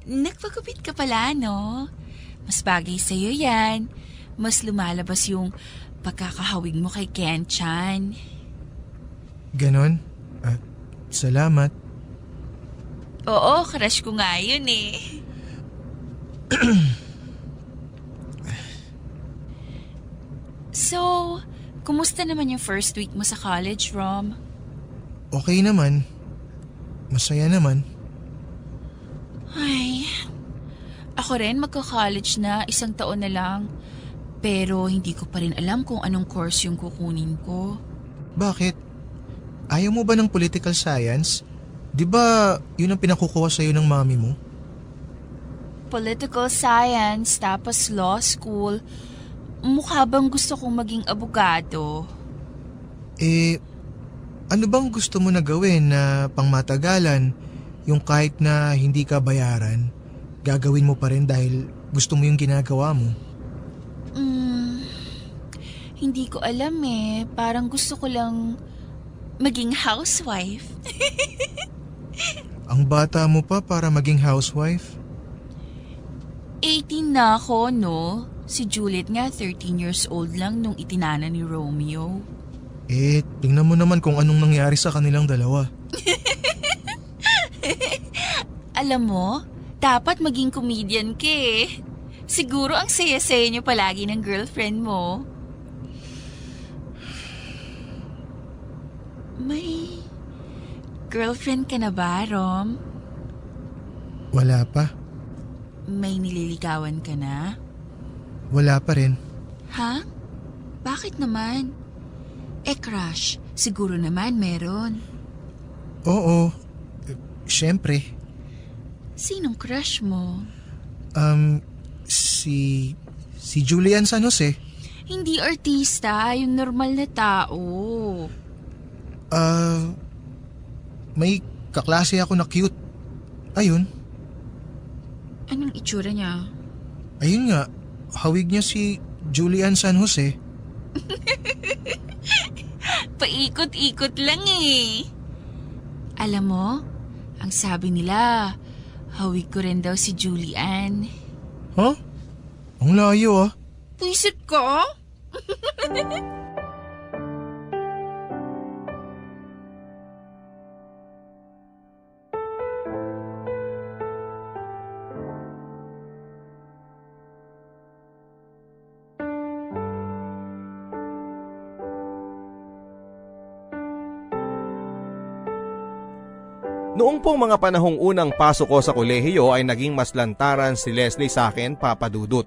Nagpagupit ka pala, no? Mas bagay sa'yo yan. Mas lumalabas yung pagkakahawig mo kay Ken-chan. Ganon? Salamat. Oo, crush ko nga yun eh. So, kumusta naman yung first week mo sa college, Rom? Okay naman. Masaya naman. Ay, ako rin magka-college na, 1 taon na lang. Pero hindi ko pa rin alam kung anong course yung kukunin ko. Bakit? Ayaw mo ba ng political science? Di ba yun ang pinakukuha sa'yo ng mami mo? Political science, tapos law school. Mukha bang gusto kong maging abogado? Ano bang gusto mo na gawin na pangmatagalan? Yung kahit na hindi ka bayaran, gagawin mo pa rin dahil gusto mo yung ginagawa mo? Hindi ko alam eh. Parang gusto ko lang maging housewife. Ang bata mo pa para maging housewife? Eh, 18 na ako, no? Si Juliet nga 13 years old lang nung itinana ni Romeo. Tingnan mo naman kung anong nangyari sa kanilang dalawa. Alam mo, dapat maging comedian ka eh. Siguro ang saya-saya niyo palagi ng girlfriend mo. May girlfriend ka na ba, Rom? Wala pa. May nililigawan ka na? Wala pa rin. Ha? Bakit naman? Crush, siguro naman meron. Oo. Siyempre. Sinong crush mo? Si Julian San Jose. Hindi artista, yung normal na tao. May kaklase ako na cute. Ayun. Anong itsura niya? Ayun nga. Hawig niya si Julian San Jose. Paikot-ikot lang eh. Alam mo, ang sabi nila, hawig ko rin daw si Julian. Huh? Ang layo ah. Puisit ka? Noong pong mga panahong unang pasok ko sa kolehiyo ay naging mas lantaran si Leslie sa akin, Papa Dudut.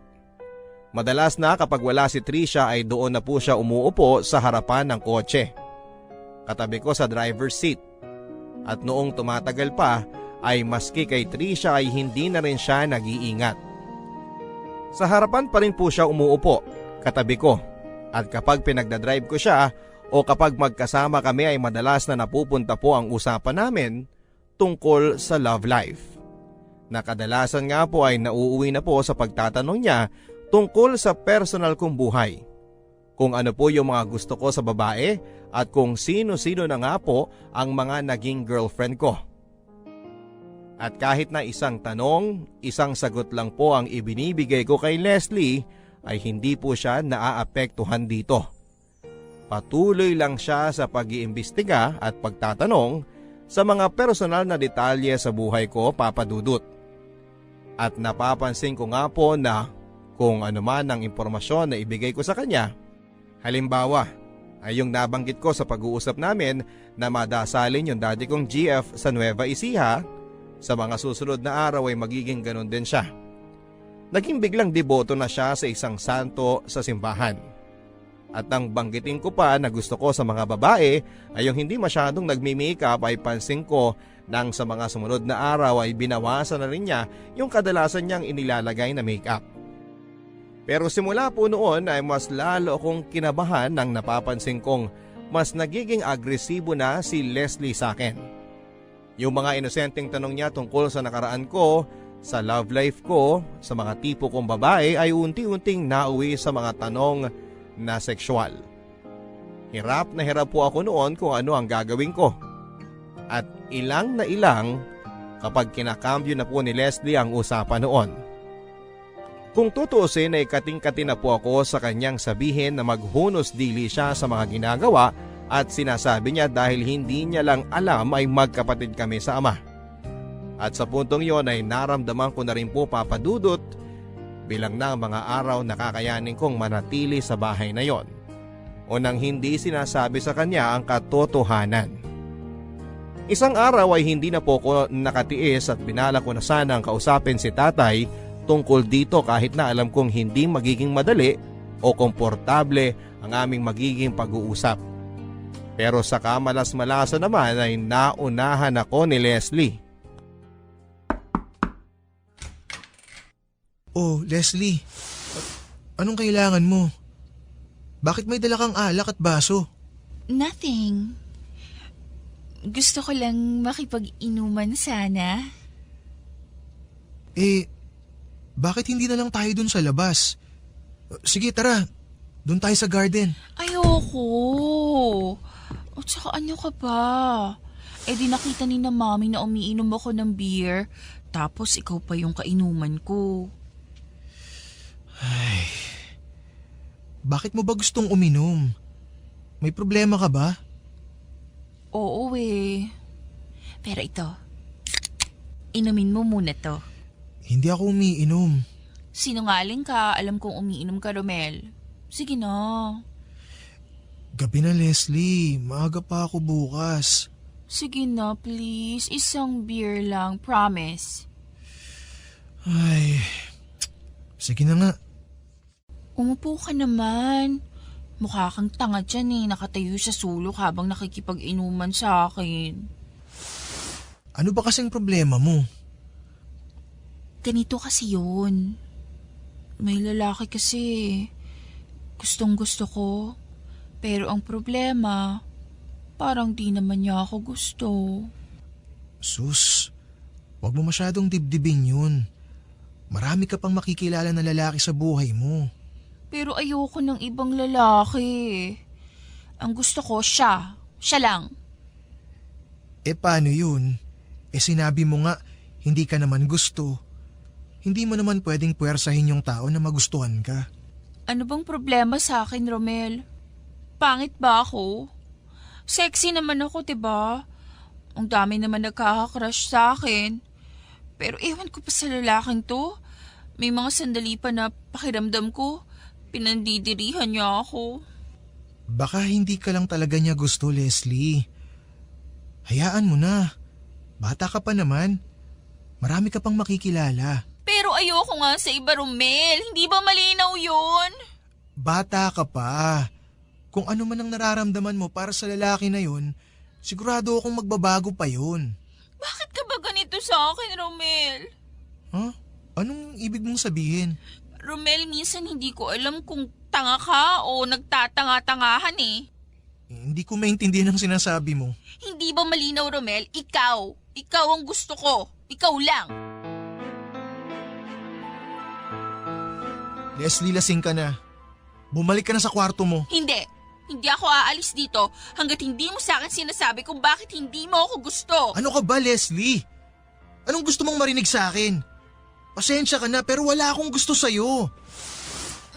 Madalas na kapag wala si Trisha ay doon na po siya umuupo sa harapan ng kotse. Katabi ko sa driver's seat. At noong tumatagal pa ay maski kay Trisha ay hindi na rin siya nag-iingat. Sa harapan pa rin po siya umuupo, katabi ko. At kapag pinagdadrive ko siya o kapag magkasama kami ay madalas na napupunta po ang usapan namin tungkol sa love life. Nakadalasan nga po ay nauuwi na po sa pagtatanong niya tungkol sa personal kong buhay. Kung ano po yung mga gusto ko sa babae at kung sino-sino na nga po ang mga naging girlfriend ko. At kahit na isang tanong, isang sagot lang po ang ibinibigay ko kay Leslie ay hindi po siya naaapektuhan dito. Patuloy lang siya sa pag-iimbestiga at pagtatanong sa mga personal na detalye sa buhay ko, Papa Dudut. At napapansin ko nga po na kung ano man ang impormasyon na ibigay ko sa kanya, halimbawa ay yung nabanggit ko sa pag-uusap namin na madasalin yung daddy kong GF sa Nueva Ecija, sa mga susunod na araw ay magiging ganun din siya. Naging biglang deboto na siya sa isang santo sa simbahan. At nang banggitin ko pa na gusto ko sa mga babae ay yung hindi masyadong nagmi-makeup ay pansin ko nang sa mga sumunod na araw ay binawasan na rin niya yung kadalasan niyang inilalagay na makeup. Pero simula po noon ay mas lalo akong kinabahan nang napapansin kong mas nagiging agresibo na si Leslie sa akin. Yung mga inosenteng tanong niya tungkol sa nakaraan ko, sa love life ko, sa mga tipo kong babae ay unti-unting nauwi sa mga tanong na sexual. Hirap na hirap po ako noon kung ano ang gagawin ko. At ilang na ilang kapag kinakambyo na po ni Leslie ang usapan noon. Kung tutuusin ay kating-kati na po ako sa kanyang sabihin na maghunos dili siya sa mga ginagawa at sinasabi niya dahil hindi niya lang alam ay magkapatid kami sa ama. At sa puntong yon ay naramdaman ko na rin po, Papa Dudut, bilang na mga araw nakakayanin kong manatili sa bahay na yon o nang hindi sinasabi sa kanya ang katotohanan. Isang araw ay hindi na po ko nakatiis at binala ko na sanang kausapin si tatay tungkol dito kahit na alam kong hindi magiging madali o komportable ang aming magiging pag-uusap. Pero sa kamalas-malasa naman ay naunahan ako ni Leslie. Oh, Leslie. Anong kailangan mo? Bakit may dala kang alak at baso? Nothing. Gusto ko lang makipag-inuman sana. Bakit hindi na lang tayo dun sa labas? Sige, tara. Dun tayo sa garden. Ayoko. O tsaka ano ka ba? Di nakita ni na mami na umiinom ako ng beer, tapos ikaw pa yung kainuman ko. Bakit mo ba gustong uminom? May problema ka ba? Oo Pero ito, inumin mo muna to. Hindi ako umiinom. Sinungaling ka, alam kong umiinom ka, Romel. Sige na. Gabi na, Leslie. Maaga pa ako bukas. Sige na, please. Isang beer lang, promise. Ay, sige na nga. Umupo ka naman. Mukha kang tanga dyan nakatayo sa sulok habang nakikipag-inuman sa akin. Ano ba kasing problema mo? Ganito kasi yun. May lalaki kasi. Gustong gusto ko. Pero ang problema, parang di naman niya ako gusto. Sus, wag mo masyadong dibdibin yun. Marami ka pang makikilala na lalaki sa buhay mo. Pero ayoko ng ibang lalaki. Ang gusto ko siya. Siya lang. Paano yun? Sinabi mo nga, hindi ka naman gusto. Hindi mo naman pwedeng puwersahin yung tao na magustuhan ka. Ano bang problema sa akin, Romel? Pangit ba ako? Sexy naman ako, diba? Ang dami naman nagkaka-crush sa akin. Pero ewan ko pa sa lalaking to. May mga sandali pa na pakiramdam ko, pinandidirihan niya ako. Baka hindi ka lang talaga niya gusto, Leslie. Hayaan mo na. Bata ka pa naman. Marami ka pang makikilala. Pero ayoko nga sa iba, Romel. Hindi ba malinaw yun? Bata ka pa. Kung ano man ang nararamdaman mo para sa lalaki na yun, sigurado akong magbabago pa yun. Bakit ka ba ganito sa akin, Romel? Huh? Anong ibig mong sabihin? Romel, minsan hindi ko alam kung tanga ka o nagtatanga-tangahan Hindi ko maintindihan ang sinasabi mo. Hindi ba malinaw, Romel? Ikaw. Ikaw ang gusto ko. Ikaw lang. Leslie, lasing ka na. Bumalik ka na sa kwarto mo. Hindi. Hindi ako aalis dito hanggat hindi mo sa akin sinasabi kung bakit hindi mo ako gusto. Ano ka ba, Leslie? Anong gusto mong marinig sa akin? Pasensya ka na pero wala akong gusto sa'yo.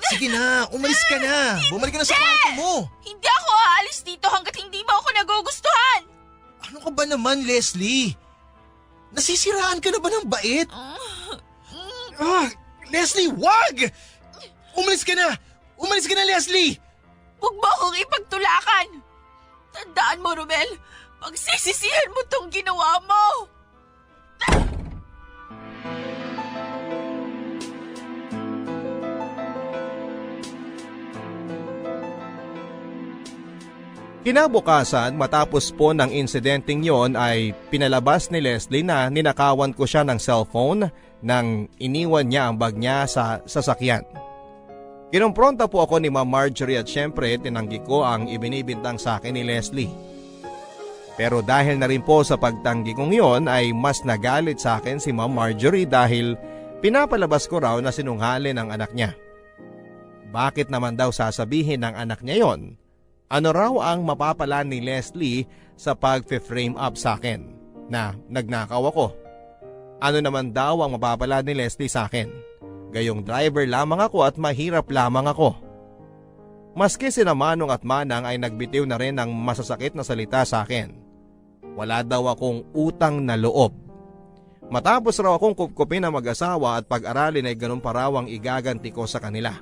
Sige na, umalis ka na. Bumalik ka na sa kwarto mo. Hindi ako aalis dito hanggat hindi mo ako nagugustuhan. Ano ka ba naman, Leslie? Nasisiraan ka na ba ng bait? Leslie, wag! Umalis ka na! Umalis ka na, Leslie! Huwag mo akong ipagtulakan. Tandaan mo, Romel. Pagsisisihan mo tong ginawa mo. Kinabukasan matapos po ng insidenteng yon ay pinalabas ni Leslie na ninakawan ko siya ng cellphone nang iniwan niya ang bag niya sa sasakyan. Kinumpronta po ako ni Ma'am Marjorie at syempre tinanggi ko ang ibinibintang sa akin ni Leslie. Pero dahil na rin po sa pagtanggi kong yon ay mas nagalit sa akin si Ma'am Marjorie dahil pinapalabas ko raw na sinungaling ang anak niya. Bakit naman daw sasabihin ng anak niya yon? Ano raw ang mapapala ni Leslie sa pag-frame up sa akin na nagnakaw ako? Ano naman daw ang mapapala ni Leslie sa akin? Gayong driver lamang ako at mahirap lamang ako. Maski sina Manong at Manang ay nagbitiw na rin ng masasakit na salita sa akin. Wala daw akong utang na loob. Matapos raw akong kupkupin na mag-asawa at pag-aralin ay ganun pa raw ang igaganti ko sa kanila.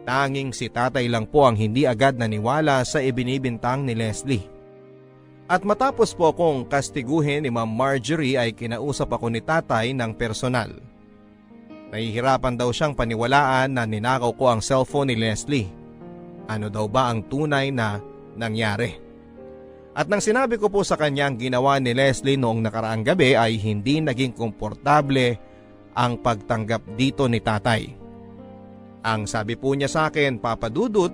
Tanging si tatay lang po ang hindi agad naniwala sa ibinibintang ni Leslie. At matapos po akong kastiguhin ni Ma'am Marjorie ay kinausap ako ni tatay ng personal. Nahihirapan daw siyang paniwalaan na ninakaw ko ang cellphone ni Leslie. Ano daw ba ang tunay na nangyari? At nang sinabi ko po sa kanya ang ginawa ni Leslie noong nakaraang gabi ay hindi naging komportable ang pagtanggap dito ni tatay. Ang sabi po niya sa akin, Papa Dudut,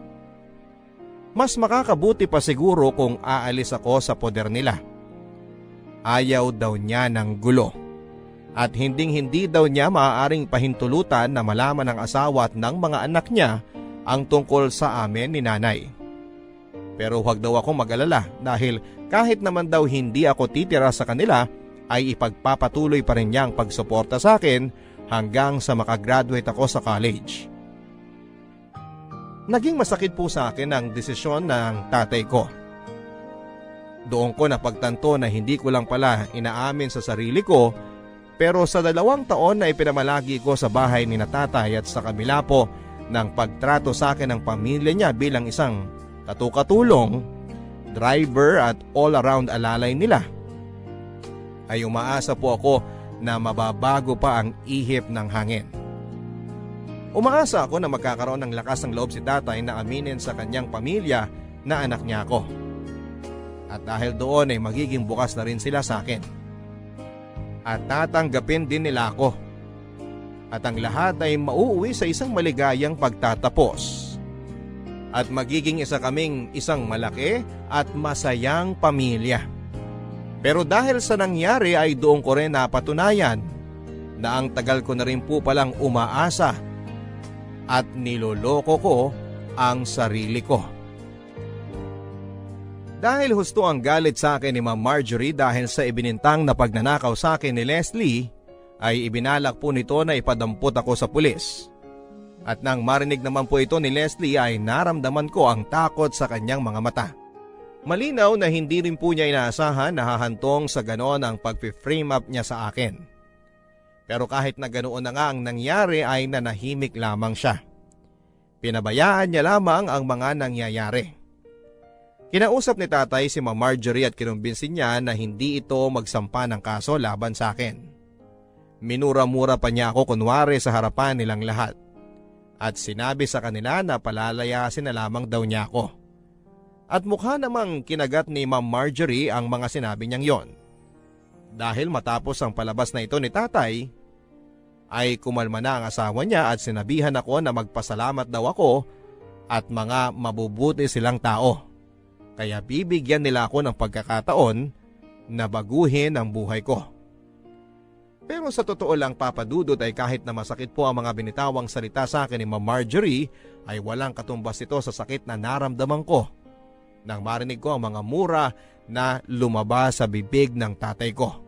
mas makakabuti pa siguro kung aalis ako sa poder nila. Ayaw daw niya ng gulo. At hinding-hindi daw niya maaaring pahintulutan na malaman ng asawa at ng mga anak niya ang tungkol sa amin ni nanay. Pero huwag daw ako mag-alala dahil kahit naman daw hindi ako titira sa kanila ay ipagpapatuloy pa rin niya ang pagsuporta sa akin hanggang sa makagraduate ako sa college. Naging masakit po sa akin ang desisyon ng tatay ko. Doon ko napagtanto na hindi ko lang pala inaamin sa sarili ko, pero sa 2 taon na ipinamalagi ko sa bahay ni tatay at sa kabila po ng pagtrato sa akin ng pamilya niya bilang isang katukatulong, driver at all-around alalay nila, ay umaasa po ako na mababago pa ang ihip ng hangin. Umaasa ako na magkakaroon ng lakas ng loob si tatay na aminin sa kanyang pamilya na anak niya ako. At dahil doon ay magiging bukas na rin sila sa akin. At tatanggapin din nila ako. At ang lahat ay mauuwi sa isang maligayang pagtatapos. At magiging isa kaming isang malaki at masayang pamilya. Pero dahil sa nangyari ay doon ko rin napatunayan na ang tagal ko na rin po palang umaasa at niloloko ko ang sarili ko. Dahil husto ang galit sa akin ni Ma'am Marjorie dahil sa ibinintang na pagnanakaw sa akin ni Leslie, ay ibinalak po nito na ipadampot ako sa pulis. At nang marinig naman po ito ni Leslie ay naramdaman ko ang takot sa kanyang mga mata. Malinaw na hindi rin po niya inaasahan na hahantong sa ganoon ang pag-frame up niya sa akin. Pero kahit na ganoon na nga ang nangyari ay nanahimik lamang siya. Pinabayaan niya lamang ang mga nangyayari. Kinausap ni tatay si Ma'am Marjorie at kinumbinsin niya na hindi ito magsampa ng kaso laban sa akin. Minura-mura pa niya ako kunwari sa harapan nilang lahat. At sinabi sa kanila na palalayasin na lamang daw niya ako. At mukha namang kinagat ni Ma'am Marjorie ang mga sinabi niyang yon. Dahil matapos ang palabas na ito ni tatay, ay kumalma na ang asawa niya at sinabihan ako na magpasalamat daw ako at mga mabubuti silang tao. Kaya bibigyan nila ako ng pagkakataon na baguhin ang buhay ko. Pero sa totoo lang papadudot ay kahit na masakit po ang mga binitawang salita sa akin ni Ma'am Marjorie ay walang katumbas ito sa sakit na naramdaman ko nang marinig ko ang mga mura na lumabas sa bibig ng tatay ko.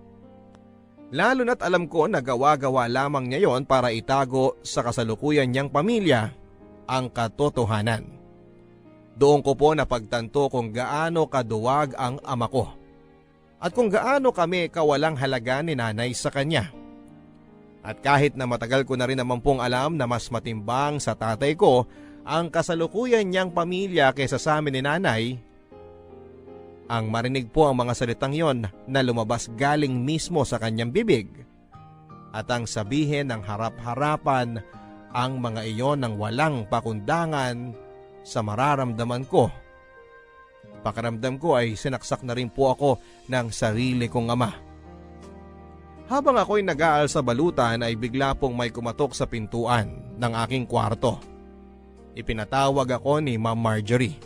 Lalo na't alam ko na gawa-gawa lamang niya yon para itago sa kasalukuyan niyang pamilya ang katotohanan. Doon ko po napagtanto kung gaano kaduwag ang ama ko at kung gaano kami kawalang halaga ni nanay sa kanya. At kahit na matagal ko na rin naman pong alam na mas matimbang sa tatay ko ang kasalukuyan niyang pamilya kaysa sa amin ni nanay, ang marinig po ang mga salitang yon na lumabas galing mismo sa kanyang bibig at ang sabihin ng harap-harapan ang mga iyon ng walang pakundangan sa mararamdaman ko. Pakiramdam ko ay sinaksak na rin po ako ng sarili kong ama. Habang ako'y nag-aal sa balutan ay bigla pong may kumatok sa pintuan ng aking kwarto. Ipinatawag ako ni Ma'am Marjorie.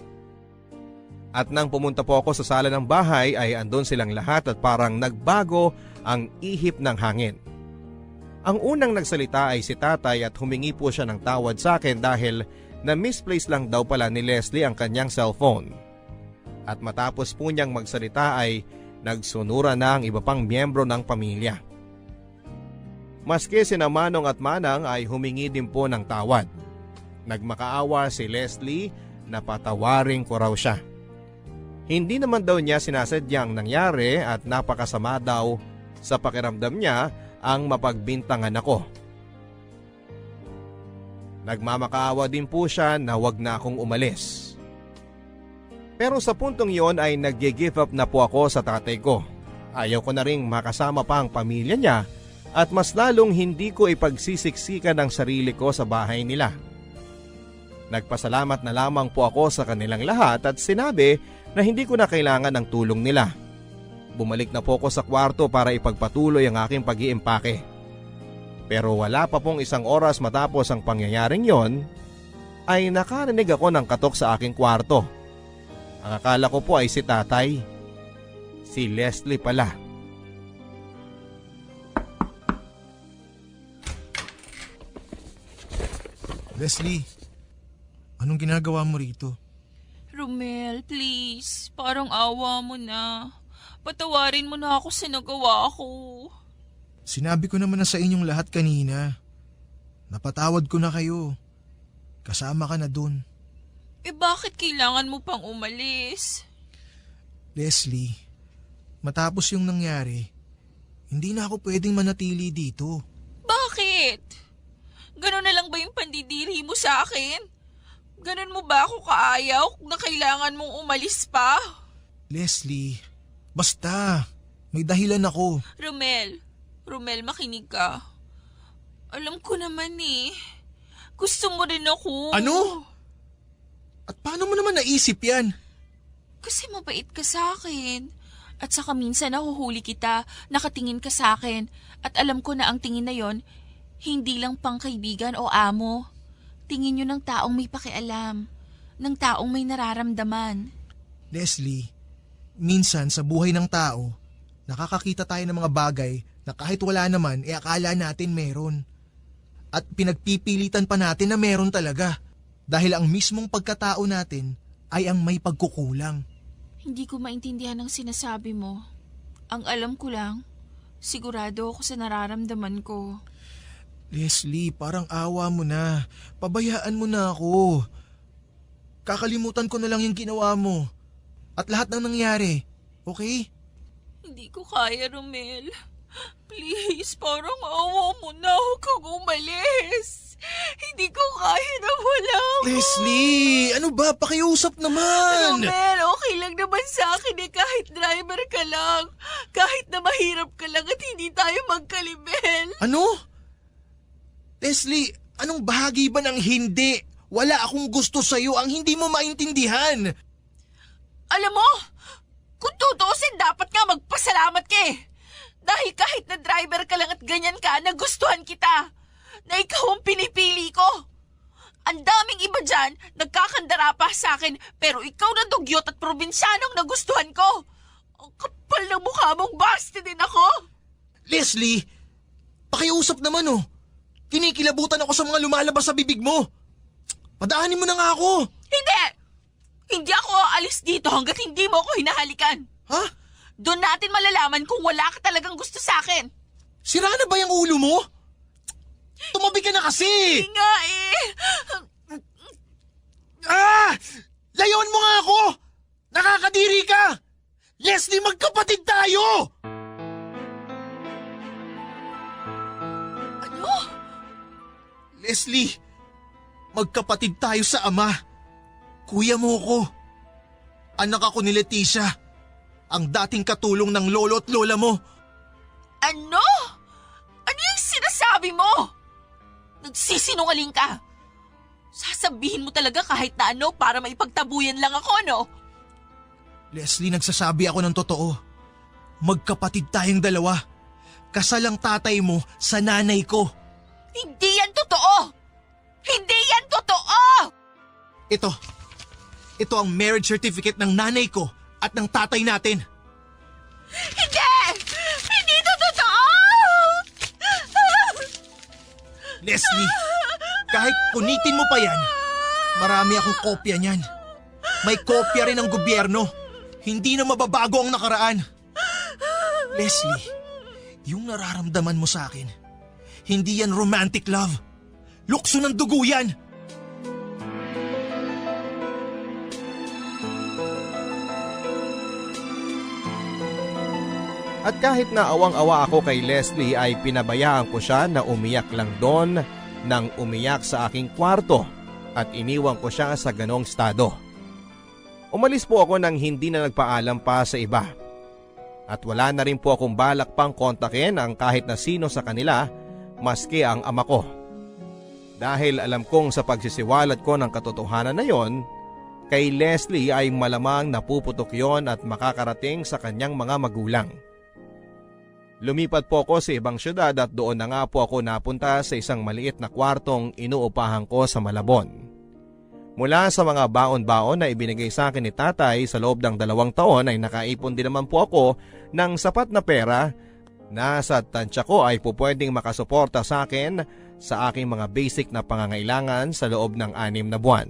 At nang pumunta po ako sa sala ng bahay ay andon silang lahat at parang nagbago ang ihip ng hangin. Ang unang nagsalita ay si tatay at humingi po siya ng tawad sa akin dahil na misplace lang daw pala ni Leslie ang kanyang cellphone. At matapos po niyang magsalita ay nagsunura na ang iba pang miyembro ng pamilya. Maski sina Manong at Manang ay humingi din po ng tawad. Nagmakaawa si Leslie na patawarin ko raw siya. Hindi naman daw niya sinasadyang nangyari at napakasama daw sa pakiramdam niya ang mapagbintangan ako. Nagmamakaawa din po siya na wag na akong umalis. Pero sa puntong yon ay nag-give up na po ako sa tatay ko. Ayaw ko na ring makasama pa ang pamilya niya at mas lalong hindi ko ipagsisiksikan ang sarili ko sa bahay nila. Nagpasalamat na lamang po ako sa kanilang lahat at sinabi na hindi ko na kailangan ng tulong nila. Bumalik na po ako sa kwarto para ipagpatuloy ang aking pag-iimpake. Pero wala pa pong 1 oras matapos ang pangyayaring yon ay nakarinig ako ng katok sa aking kwarto. Ang akala ko po ay si tatay. Si Leslie pala. Leslie, anong ginagawa mo rito? Romel, please. Parang awa mo na. Patawarin mo na ako sa nagawa ko. Sinabi ko naman na sa inyong lahat kanina. Napatawad ko na kayo. Kasama ka na dun. Bakit kailangan mo pang umalis? Leslie, matapos yung nangyari, hindi na ako pwedeng manatili dito. Bakit? Ganon na lang ba yung pandidiri mo sa akin? Ganon mo ba ako kaayaw na kailangan mong umalis pa? Leslie, basta. May dahilan ako. Romel, makinig ka. Alam ko naman eh. Gusto mo rin ako. Ano? At paano mo naman naisip yan? Kasi mabait ka sa akin. At saka minsan nahuhuli kita, nakatingin ka sa akin. At alam ko na ang tingin na yon, hindi lang pang kaibigan o amo. Tingin yun ng taong may pakialam. Ng taong may nararamdaman. Leslie, minsan sa buhay ng tao, nakakakita tayo ng mga bagay na kahit wala naman, akala natin meron. At pinagpipilitan pa natin na meron talaga. Dahil ang mismong pagkatao natin ay ang may pagkukulang. Hindi ko maintindihan ang sinasabi mo. Ang alam ko lang, sigurado ako sa nararamdaman ko. Leslie, parang awa mo na. Pabayaan mo na ako. Kakalimutan ko na lang yung ginawa mo. At lahat ng nangyari. Okay? Hindi ko kaya, Romel. Please, parang awa mo na. Huwag kang umalis. Hindi ko kaya na wala ako. Leslie, ano ba? Pakiusap naman. Romel, okay lang naman sa akin eh. Kahit driver ka lang. Kahit na mahirap ka lang at hindi tayo magkalibel. Ano? Leslie, anong bahagi ba ng hindi? Wala akong gusto sa'yo ang hindi mo maintindihan. Alam mo, kung tutuusin dapat nga magpasalamat ka eh. Dahil kahit na driver ka lang at ganyan ka, nagustuhan kita. Na ikaw ang pinipili ko. Ang daming iba dyan, nagkakandara pa sa akin, pero ikaw na dugyot at probinsyanong nagustuhan ko. Ang kapal ng mukha mong basti din ako. Leslie, pakiusap naman oh. Kinikilabutan ako sa mga lumalabas sa bibig mo. Padaanin mo na nga ako. Hindi! Hindi ako aalis dito hanggat hindi mo ako hinahalikan. Ha? Doon natin malalaman kung wala ka talagang gusto sa akin. Sira na ba yung ulo mo? Tumabi ka na kasi! Hindi nga eh. Layon mo nga ako! Nakakadiri ka! Leslie, magkapatid tayo! Ano? Leslie, magkapatid tayo sa ama. Kuya mo ko. Anak ako ni Leticia. Ang dating katulong ng lolo at lola mo. Ano? Ano yung sinasabi mo? Nagsisinungaling ka. Sasabihin mo talaga kahit na ano para maipagtabuyan lang ako, no? Leslie, nagsasabi ako ng totoo. Magkapatid tayong dalawa. Kasal ang tatay mo sa nanay ko. Hindi yan totoo! Hindi yan totoo! Ito ang marriage certificate ng nanay ko at ng tatay natin. Hindi! Hindi ito totoo! Leslie, kahit punitin mo pa yan, marami akong kopya niyan. May kopya rin ng gobyerno. Hindi na mababago ang nakaraan. Leslie, yung nararamdaman mo sa akin, hindi yan romantic love. Lukso ng dugo yan. At kahit na awang-awa ako kay Leslie ay pinabayaan ko siya na umiyak lang doon nang umiyak sa aking kwarto at iniwan ko siya sa ganong estado. Umalis po ako nang hindi na nagpaalam pa sa iba. At wala na rin po akong balak pang kontakin ang kahit na sino sa kanila maski ang ama ko. Dahil alam kong sa pagsisiwalat ko ng katotohanan na yon, kay Leslie ay malamang napuputok yon at makakarating sa kanyang mga magulang. Lumipat po ako sa ibang syudad at doon na nga po ako napunta sa isang maliit na kwartong inuupahan ko sa Malabon. Mula sa mga baon-baon na ibinigay sa akin ni tatay sa loob ng 2 taon ay nakaipon din naman po ako ng sapat na pera na sa tansya ko ay pupwedeng makasuporta sa akin sa aking mga basic na pangangailangan sa loob ng 6 na buwan.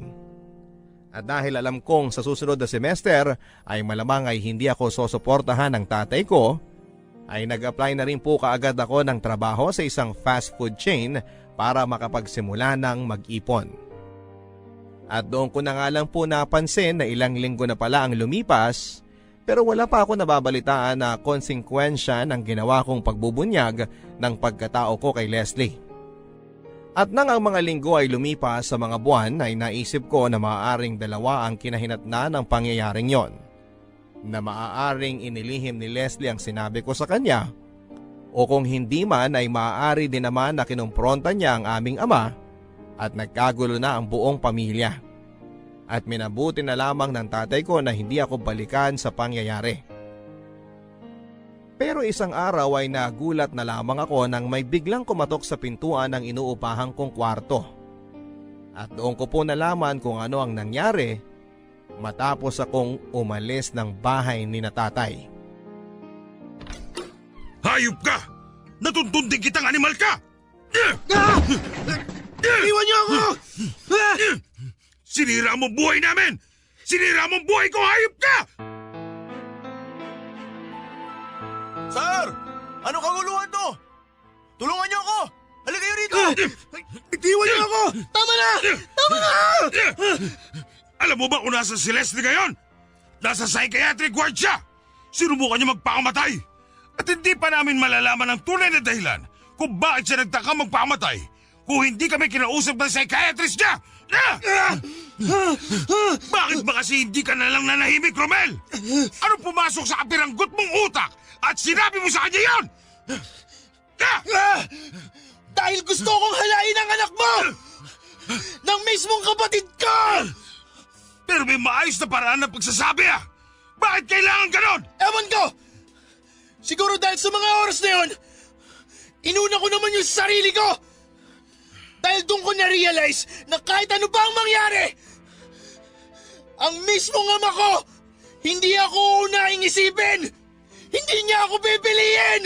At dahil alam kong sa susunod na semester ay malamang ay hindi ako susuportahan ng tatay ko, ay nag-apply na rin po kaagad ako ng trabaho sa isang fast food chain para makapagsimula ng mag-ipon. At doon ko na nga lang po napansin na ilang linggo na pala ang lumipas pero wala pa ako nababalitaan na konsekwensya ng ginawa kong pagbubunyag ng pagkatao ko kay Leslie. At nang ang mga linggo ay lumipas sa mga buwan ay naisip ko na maaaring dalawa ang kinahinatnan ng pangyayaring yon. Na maaaring inilihim ni Leslie ang sinabi ko sa kanya o kung hindi man ay maaari din naman na kinumpronta niya ang aming ama at nagkagulo na ang buong pamilya. At minabuti na lamang ng tatay ko na hindi ako balikan sa pangyayari. Pero isang araw ay nagulat na lamang ako nang may biglang kumatok sa pintuan ng inuupahan kong kwarto. At doon ko po nalaman kung ano ang nangyari matapos akong umalis ng bahay ni na tatay. Hayop ka! Natuntunding kitang animal ka! Iwan niyo ako! Sinira mo buhay namin! Sinira mo buhay ko, hayop ka! Sir! Anong kaguluhan to? Tulungan niyo ako! Halika kayo rito! Iwan niyo ako! Tama na! Tama na! Alam mo ba kung nasa si Leslie ngayon? Nasa psychiatric ward siya! Sinubukan niya magpakamatay! At hindi pa namin malalaman ang tunay na dahilan kung bakit siya nagtaka magpakamatay kung hindi kami kinausap ng psychiatrist niya! Bakit ba kasi hindi ka na lang nanahimik, Romel? Ano pumasok sa kapiranggot mong utak at sinabi mo sa kanya yun? Dahil gusto kong halain ang anak mo! Ng mismong kapatid ko! Pero may maayos na paraan ng pagsasabi Bakit kailangan ganon? Ewan ko! Siguro dahil sa mga oras na yun, inuna ko naman yung sarili ko! Dahil doon ko na-realize na kahit ano pa ang mangyari, ang mismong ama ko, hindi ako unaing isipin! Hindi niya ako pipiliin!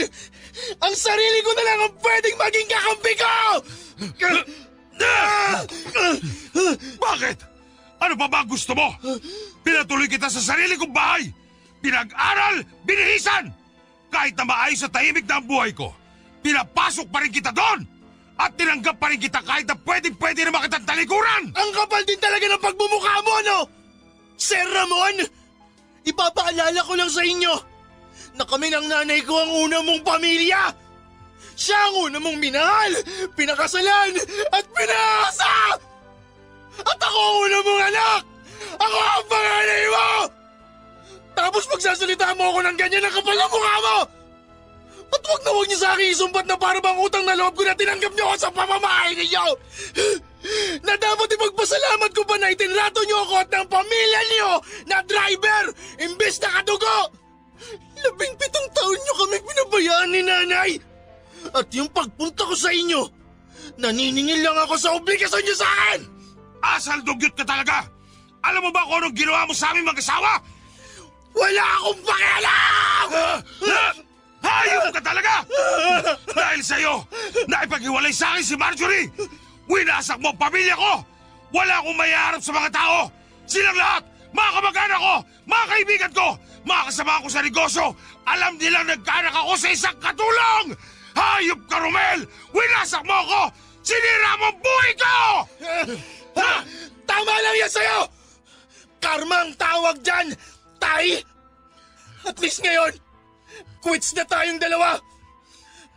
Ang sarili ko na lang ang pwedeng maging kakampi ko! Bakit? Ano pa ba gusto mo? Pinatuloy kita sa sarili kong bahay! Pinag-aral, binihisan! Kahit na maayos sa tahimik na ang buhay ko, pinapasok pa rin kita doon! At tinanggap pa rin kita kahit na pwede na makitang talikuran! Ang kapal din talaga ng pagmumukha mo, no? Sir Ramon, ipapaalala ko lang sa inyo na kami ng nanay ko ang una mong pamilya. Siya ang una mong minahal, pinakasalan at pinasa! At ako ang una mong anak! Ako ang panganay mo! Tapos magsasalita mo ako ng ganyan ang kapal ng mukha mo! At wag na wag niyo sa akin isumbat na para bang utang na loob ko na tinanggap niyo ako sa pamamahay ninyo! Na dapat ipagpasalamat ko pa na itinrato niyo ako at ng pamilya niyo na driver imbes na kadugo! 17 taon niyo kami pinabayaan ni nanay! At yung pagpunta ko sa inyo, naniningil lang ako sa obligasyon niyo sa akin! Asal dugyot ka talaga! Alam mo ba kung anong ginawa mo sa aming mag-asawa? Wala akong pakialam! Hayop ka talaga! Dahil sa'yo, naipaghiwalay sa akin si Marjorie! Winasak mo ang pamilya ko! Wala akong mayaharap sa mga tao! Silang lahat, mga kamag-anak ko, mga kaibigan ko, mga kasama ko sa negosyo, alam nilang nagkaanak ako sa isang katulong! Hayop ka, Romel! Winasak mo ako! Sinira mo ang buhay ko! Tama lang yan sa'yo! Karma ang tawag dyan, tay! At least ngayon, quits na tayong dalawa!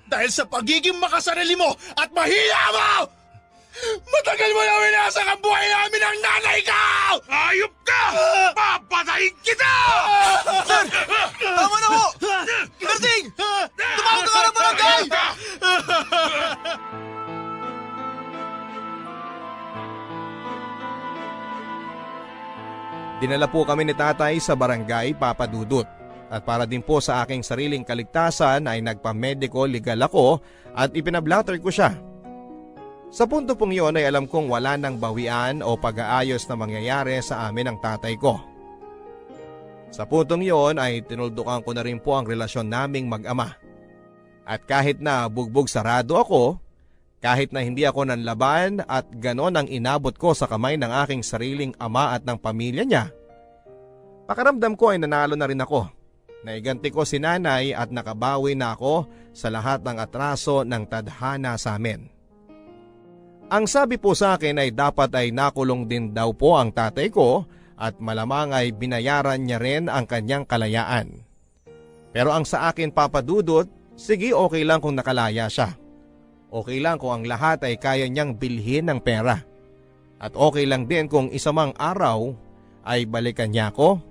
Dahil sa pagiging makasarili mo at mahiya mo! Matagal mo na winasak ang buhay namin ng nanay ko! Hayop ka! Papatayin kita! Sir! Tama na ho! Karding! Tumawag ka ng barangay! Dinala po kami ni tatay sa barangay Papa Dudut. At para din po sa aking sariling kaligtasan ay nagpa-medico legal ako at ipinablatter ko siya. Sa punto pong yun ay alam kong wala nang bawian o pag-aayos na mangyayari sa amin ng tatay ko. Sa puntong yon ay tinuldukan ko na rin po ang relasyon naming mag-ama. At kahit na bugbog sarado ako, kahit na hindi ako nanlaban at ganon ang inabot ko sa kamay ng aking sariling ama at ng pamilya niya, pakiramdam ko ay nanalo na rin ako. Naiganti ko si nanay at nakabawi na ako sa lahat ng atraso ng tadhana sa amin. Ang sabi po sa akin ay dapat ay nakulong din daw po ang tatay ko at malamang ay binayaran niya rin ang kanyang kalayaan. Pero ang sa akin, Papa Dudut, sige, okay lang kung nakalaya siya. Okay lang kung ang lahat ay kaya niyang bilhin ng pera. At okay lang din kung isa mang araw ay balikan niya ako,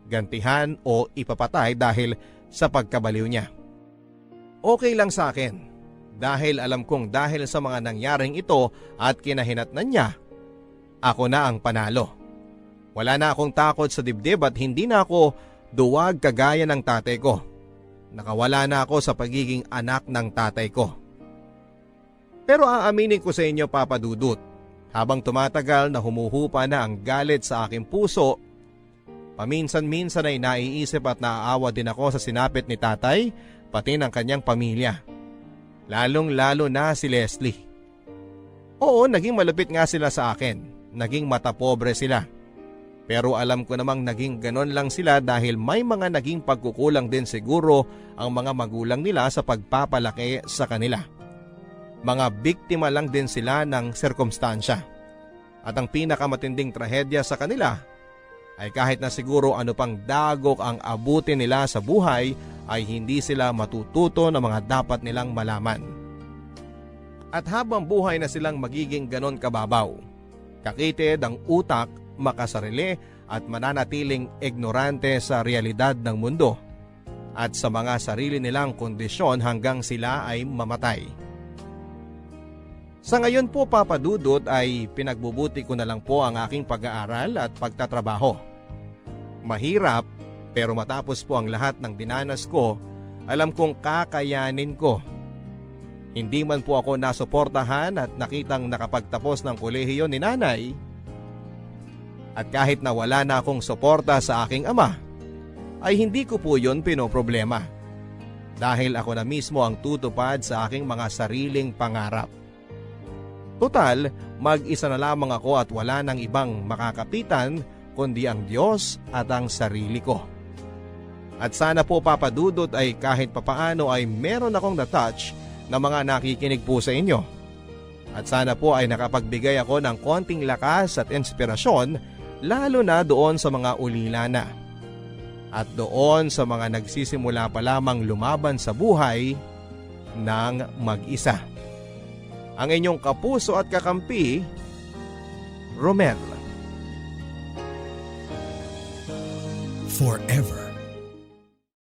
gantihan o ipapatay dahil sa pagkabaliw niya. Okay lang sa akin. Dahil alam kong dahil sa mga nangyaring ito at kinahinatnan niya, ako na ang panalo. Wala na akong takot sa dibdib at hindi na ako duwag kagaya ng tatay ko. Nakawala na ako sa pagiging anak ng tatay ko. Pero aaminin ko sa inyo, Papa Dudut, habang tumatagal na humuhupa na ang galit sa aking puso, paminsan-minsan ay naiisip at naaawa din ako sa sinapit ni tatay pati ng kanyang pamilya. Lalong-lalo na si Leslie. Oo, naging malupit nga sila sa akin. Naging matapobre sila. Pero alam ko namang naging ganon lang sila dahil may mga naging pagkukulang din siguro ang mga magulang nila sa pagpapalaki sa kanila. Mga biktima lang din sila ng sirkumstansya. At ang pinakamatinding trahedya sa kanila ay kahit na siguro ano pang dagok ang abutin nila sa buhay ay hindi sila matututo ng mga dapat nilang malaman. At habang buhay na silang magiging ganon kababaw, kakitid ang utak, makasarili at mananatiling ignorante sa realidad ng mundo at sa mga sarili nilang kondisyon hanggang sila ay mamatay. Sa ngayon po, Papa Dudut, ay pinagbubuti ko na lang po ang aking pag-aaral at pagtatrabaho. Mahirap, pero matapos po ang lahat ng dinanas ko, alam kong kakayanin ko. Hindi man po ako nasuportahan at nakitang nakapagtapos ng kolehiyo ni nanay. At kahit na wala na akong suporta sa aking ama, ay hindi ko po yun pinoproblema. Dahil ako na mismo ang tutupad sa aking mga sariling pangarap. Total, mag-isa na lamang ako at wala nang ibang makakapitan kundi ang Diyos at ang sarili ko. At sana po, Papa Dudut, ay kahit papaano ay meron akong na-touch na mga nakikinig po sa inyo. At sana po ay nakapagbigay ako ng konting lakas at inspirasyon lalo na doon sa mga ulila na. At doon sa mga nagsisimula pa lamang lumaban sa buhay ng mag-isa. Ang inyong kapuso at kakampi, Romel. Forever.